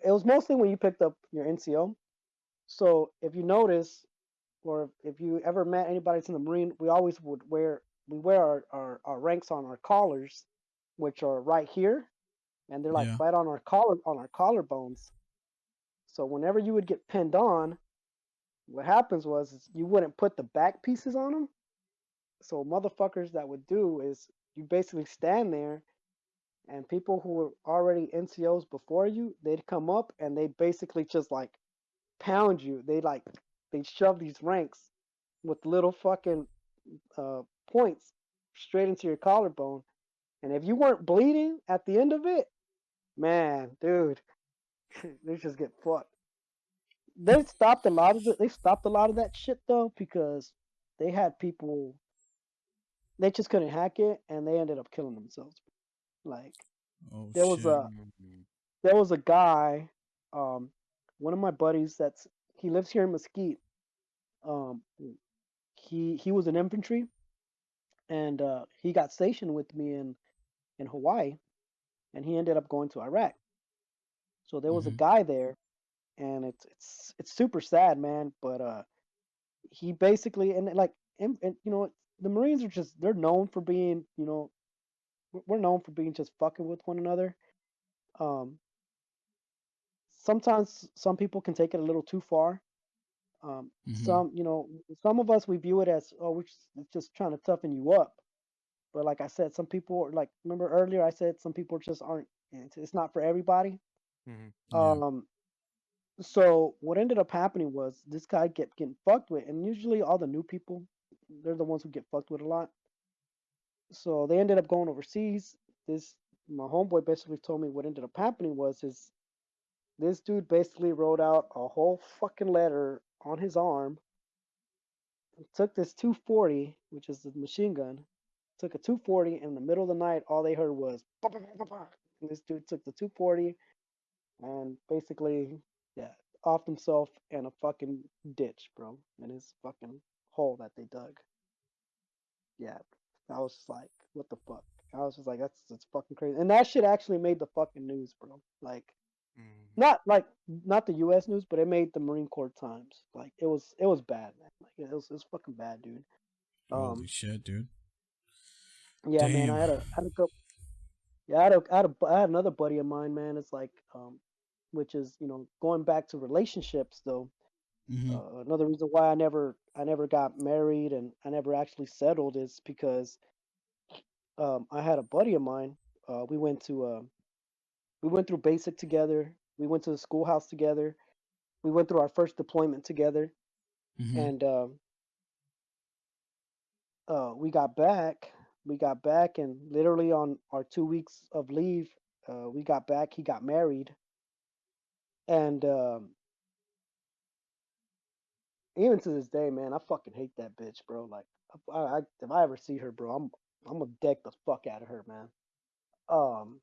S2: it was mostly when you picked up your NCO. So if you notice, or if you ever met anybody that's in the Marine, we always would wear our ranks on our collars, which are right here, and they're like
S3: yeah.
S2: right on our collarbones. So whenever you would get pinned on, what happens was is you wouldn't put the back pieces on them. So motherfuckers that would do is you basically stand there, and people who were already NCOs before you, they'd come up and they basically just like pound you. They shove these ranks with little fucking uh, points straight into your collarbone. And if you weren't bleeding at the end of it, man, dude, they just get fucked. They stopped a lot of that shit though because they had people they just couldn't hack it and they ended up killing themselves. Like
S3: Oh
S2: there was
S3: shit.
S2: a there was a guy, um, one of my buddies he lives here in Mesquite. Um, he was an infantry and he got stationed with me in Hawaii. and he ended up going to Iraq. So there was a
S3: Mm-hmm.
S2: guy there, and it's super sad, man. But he basically and you know the Marines are just they're known for being we're known for being just fucking with one another. Um, Sometimes some people can take it a little too far.
S3: Mm-hmm.
S2: Some of us we view it as it's just trying to toughen you up. But like I said, some people like remember earlier I said some people just aren't. It's not for everybody.
S1: Mm-hmm.
S3: Yeah.
S2: Um, so what ended up happening was this guy kept getting fucked with, and usually all the new people, they're the ones who get fucked with a lot. So they ended up going overseas. This My homeboy basically told me what ended up happening was his this dude basically wrote out a whole fucking letter on his arm, took this 240, which is the machine gun, took a 240, and in the middle of the night, all they heard was, "Bah, bah, bah, bah, bah." And this dude took the 240 and basically, yeah, offed himself in a fucking ditch, bro, in his fucking hole that they dug. Yeah, I was just like, what the fuck? I was just like, that's fucking crazy. And that shit actually made the fucking news, bro. Like,
S1: Mm-hmm.
S2: not the U.S. news, but it made the Marine Corps Times. Like, it was bad, man. Like, it was fucking bad, dude.
S3: Holy
S2: Um,
S3: shit, dude.
S2: yeah, man.
S3: Damn.
S2: I had a couple. Yeah, I had another buddy of mine, man. It's like, which is going back to relationships though.
S3: Mm-hmm.
S2: Another reason why I never got married and I never actually settled is because I had a buddy of mine. We went through basic together. We went to the schoolhouse together. We went through our first deployment together,
S3: Mm-hmm.
S2: and we got back. We got back, and literally on our 2 weeks of leave, we got back. He got married, and even to this day, man, I fucking hate that bitch, bro. Like, if I ever see her, bro, I'm gonna deck the fuck out of her, man. Um,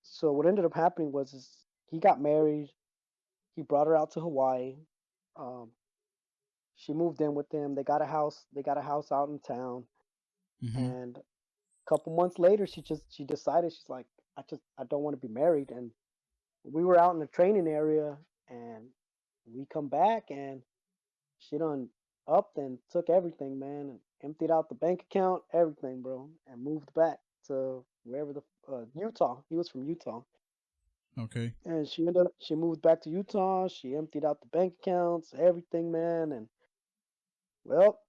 S2: so what ended up happening was is he got married. He brought her out to Hawaii. Um, she moved in with him. They got a house. They got a house out in town.
S3: Mm-hmm.
S2: And a couple months later, she decided she's like, I don't want to be married. And we were out in the training area, and we come back, and she done upped and took everything, man, and emptied out the bank account, everything, bro, and moved back to wherever the Utah. He was from Utah,
S3: Okay.
S2: and she moved back to Utah. She emptied out the bank accounts, everything, man, and well,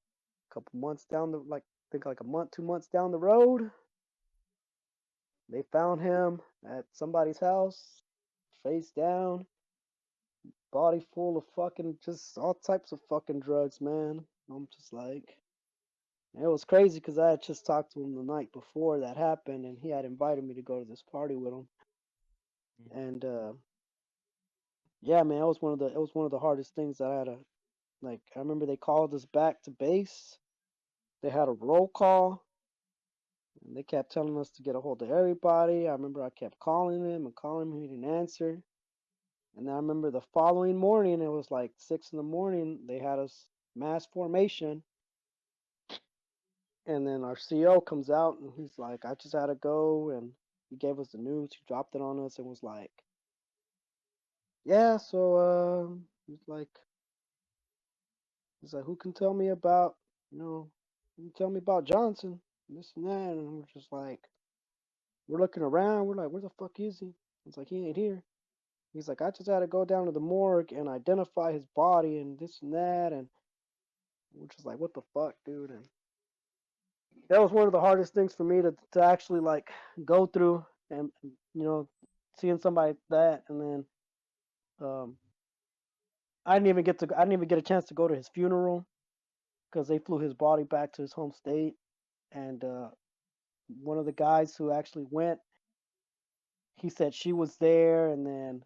S2: a couple months down the like I think like a month, 2 months down the road, they found him at somebody's house, face down, body full of fucking just all types of fucking drugs, man. I'm just like, it was crazy because I had just talked to him the night before that happened, and he had invited me to go to this party with him. And yeah, man, it was one of the hardest things that I had to like. I remember they called us back to base. They had a roll call, and they kept telling us to get a hold of everybody. I remember I kept calling him and calling him. He didn't answer. And then I remember the following morning, it was like 6 in the morning. They had us mass formation, and then our CO comes out and he's like, I just had to go. And he gave us the news. He dropped it on us and was like, yeah, so he's like, who can tell me about, who can tell me about Johnson? And this and that. And we're just like, we're looking around. We're like, where the fuck is he? It's like, he ain't here. He's like, I just had to go down to the morgue and identify his body and this and that. And we're just like, what the fuck, dude? And that was one of the hardest things for me to actually like go through and seeing somebody like that. And then um I didn't even get a chance to go to his funeral because they flew his body back to his home state. And one of the guys who actually went, he said she was there, and then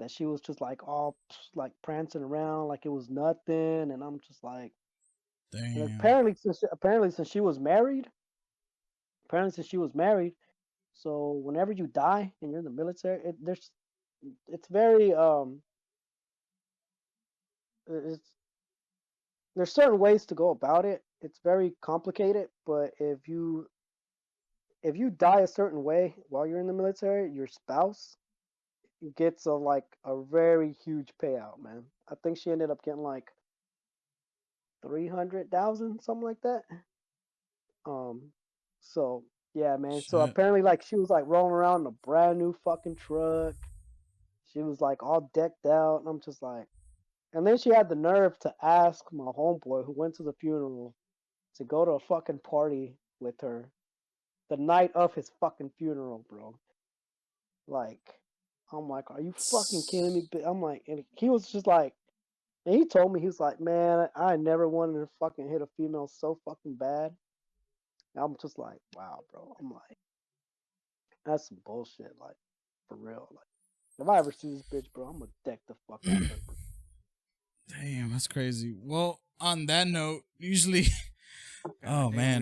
S2: that she was just like all like prancing around like it was nothing. And I'm just like, and
S3: Damn.
S2: apparently since she was married, so whenever you die and you're in the military, it's very it's there's certain ways to go about it. It's very complicated, but if you die a certain way while you're in the military, your spouse gets a very huge payout, man. I think she ended up getting like 300,000, something like that. Um, so yeah, man. So
S3: Shit.
S2: apparently, like she was like rolling around in a brand new fucking truck. She was like all decked out, and I'm just like, and then she had the nerve to ask my homeboy who went to the funeral to go to a fucking party with her the night of his fucking funeral, bro. Like, I'm like, are you fucking kidding me? I'm like, and he was just like, and he told me, he was like, man, I never wanted to fucking hit a female so fucking bad. And I'm just like, wow, bro. I'm like, that's some bullshit. Like, for real. Like, if I ever see this bitch, bro, I'm gonna deck the fuck out of her, bro.
S3: Damn, that's crazy. Well, on that note, usually,
S1: God
S3: oh
S1: damn,
S3: man,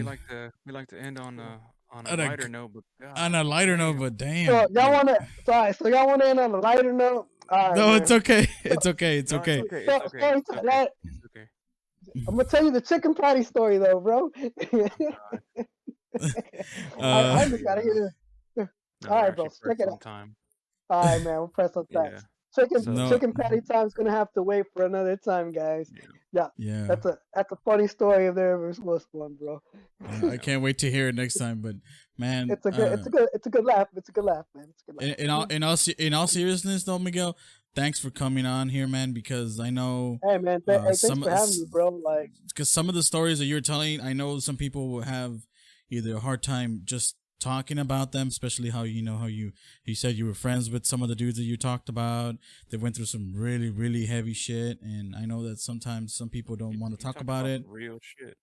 S1: we like to end on a
S3: on a
S1: lighter note, but
S3: on
S1: god
S3: a lighter note,
S1: damn.
S3: but
S2: So
S3: damn,
S2: y'all
S3: like,
S2: wanna, sorry, so y'all wanna end on a lighter note? All right,
S3: no, it's
S2: man.
S3: okay,
S2: So,
S3: it's okay, it's
S1: No, it's
S3: okay.
S1: okay. It's
S2: so
S1: okay.
S2: story
S1: It's
S2: time.
S1: okay. It's okay.
S2: I'm gonna tell you the chicken patty story though, bro.
S1: Oh god.
S2: I
S3: uh,
S2: just gotta
S1: Yeah.
S2: hear this.
S1: No,
S2: All
S1: we're
S2: right, bro.
S1: actually
S2: Check
S1: pressed
S2: it
S1: on
S2: out.
S1: time.
S2: All right, man. We'll press on
S1: Yeah.
S2: facts. Chicken
S1: So
S3: no,
S2: chicken patty time's gonna have to wait for another time, guys.
S1: yeah,
S2: Yeah,
S3: yeah,
S2: that's a funny story if there ever was one, bro.
S3: I
S1: yeah.
S3: can't wait to hear it next time. But man,
S2: It's a good laugh. It's a good laugh, man. It's a good laugh.
S3: in all seriousness, though, Miguel, thanks for coming on here, man. Because I know
S2: Hey, man. Hey, thanks
S3: some
S2: for having me, bro. Like,
S3: because some of the stories that you're telling, I know some people will have either a hard time just talking about them, especially how you said you were friends with some of the dudes that you talked about. They went through some really really heavy shit, and I know that sometimes some people don't want to
S1: You
S3: talk
S1: talking
S3: about
S1: about
S3: it.
S1: some real shit.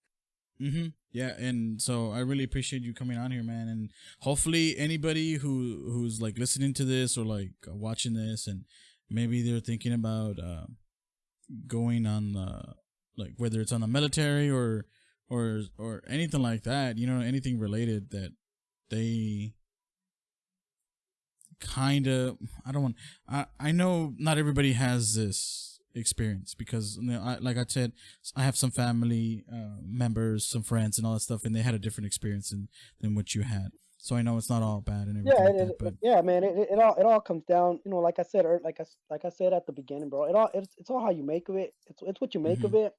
S3: Yeah, and so I really appreciate you coming on here, man. And hopefully anybody who's like listening to this or like watching this, and maybe they're thinking about going on like whether it's on the military or anything like that, anything related that they kind of I don't want I know not everybody has this experience because like I said, I have some family members, some friends and all that stuff, and they had a different experience than what you had, so I know it's not all bad and everything
S2: yeah,
S3: like that, but
S2: yeah, man. It all comes down, like I said, like I said at the beginning, bro. It's all how you make of it. It's what you make
S3: mm-hmm,
S2: of it.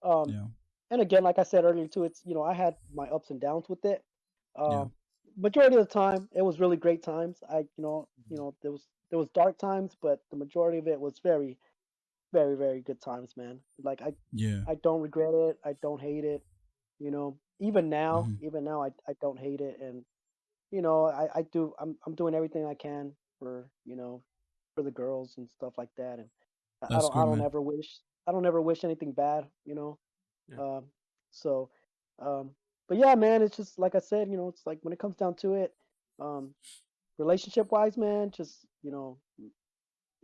S2: Um,
S3: yeah,
S2: and again, like I said earlier too, it's I had my ups and downs with it.
S3: yeah,
S2: Um, majority of the time, it was really great times. There was dark times, but the majority of it was very, very, very good times, man. Like
S3: yeah,
S2: I don't regret it. I don't hate it. Even now,
S3: mm-hmm,
S2: I don't hate it, and I do. I'm doing everything I can for the girls and stuff like that, and I
S3: that's
S2: don't I
S3: good,
S2: don't
S3: man.
S2: ever wish I don't ever wish anything bad.
S1: Yeah.
S2: Um, so, um, but yeah, man, it's just like I said, it's like when it comes down to it, um, relationship wise, man, just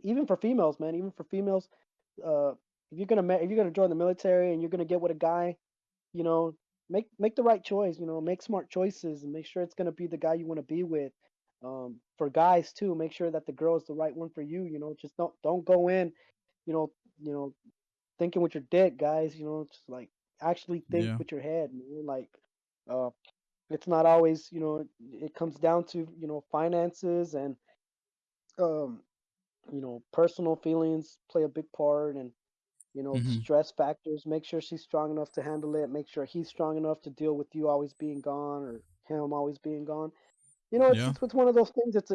S2: even for females, man, even for females, uh, if you're gonna join the military and you're gonna get with a guy, you know, make the right choice, make smart choices and make sure it's gonna be the guy you want to be with. For guys too, make sure that the girl is the right one for you. Just don't go in, you know, you know, thinking with your dick, guys. Just like actually think
S3: Yeah,
S2: with your head, man. Like, uh, it's not always, it comes down to finances and um, personal feelings play a big part, and
S3: mm-hmm,
S2: stress factors. Make sure she's strong enough to handle it. Make sure he's strong enough to deal with you always being gone or him always being gone. It's
S3: yeah,
S2: it's one of those things. It's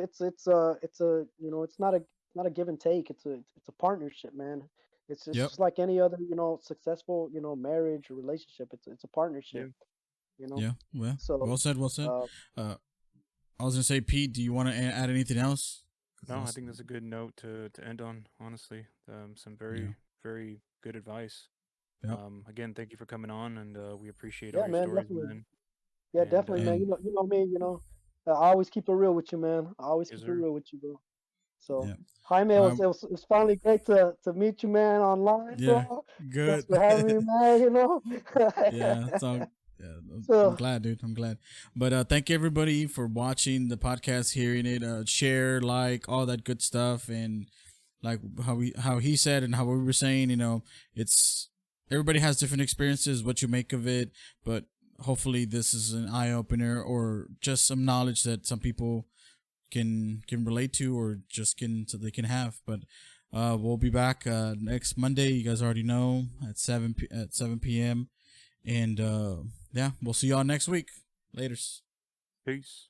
S2: a it's not a give and take. It's a partnership, man. It's
S3: yep,
S2: just like any other successful marriage or relationship. It's a
S1: Yeah.
S2: partnership. You know.
S3: yeah, well
S2: So
S3: said, well said.
S2: uh,
S3: uh I was gonna say, Pete, do you want to add anything else? 'Cause
S1: No, I
S3: that's,
S1: think that's a good note to end on. Honestly, some
S3: yeah,
S1: very good advice.
S3: yep,
S1: Again, thank you for coming on, and we appreciate all
S2: yeah,
S1: your
S2: man,
S1: stories,
S2: definitely.
S1: man.
S2: Yeah,
S1: And
S2: definitely, man.
S3: and
S2: You know me. I always keep it real with you, man. I always
S1: yes,
S2: keep it
S1: sir.
S2: real with you, bro. So,
S3: yeah,
S2: Jaime,
S3: um,
S2: it was finally great to meet you, man, online,
S3: yeah,
S2: bro. Thanks
S3: good.
S2: for having me, man.
S3: Yeah, so yeah, I'm
S2: So,
S3: glad, dude. I'm glad. But thank you everybody for watching the podcast, hearing it, share, like, all that good stuff, and like how he said and how we were saying, it's everybody has different experiences, what you make of it, but hopefully this is an eye opener or just some knowledge that some people can relate to or just can so they can have. But we'll be back next Monday. You guys already know at 7 p.m. And yeah, we'll see y'all next week. Laters.
S1: Peace.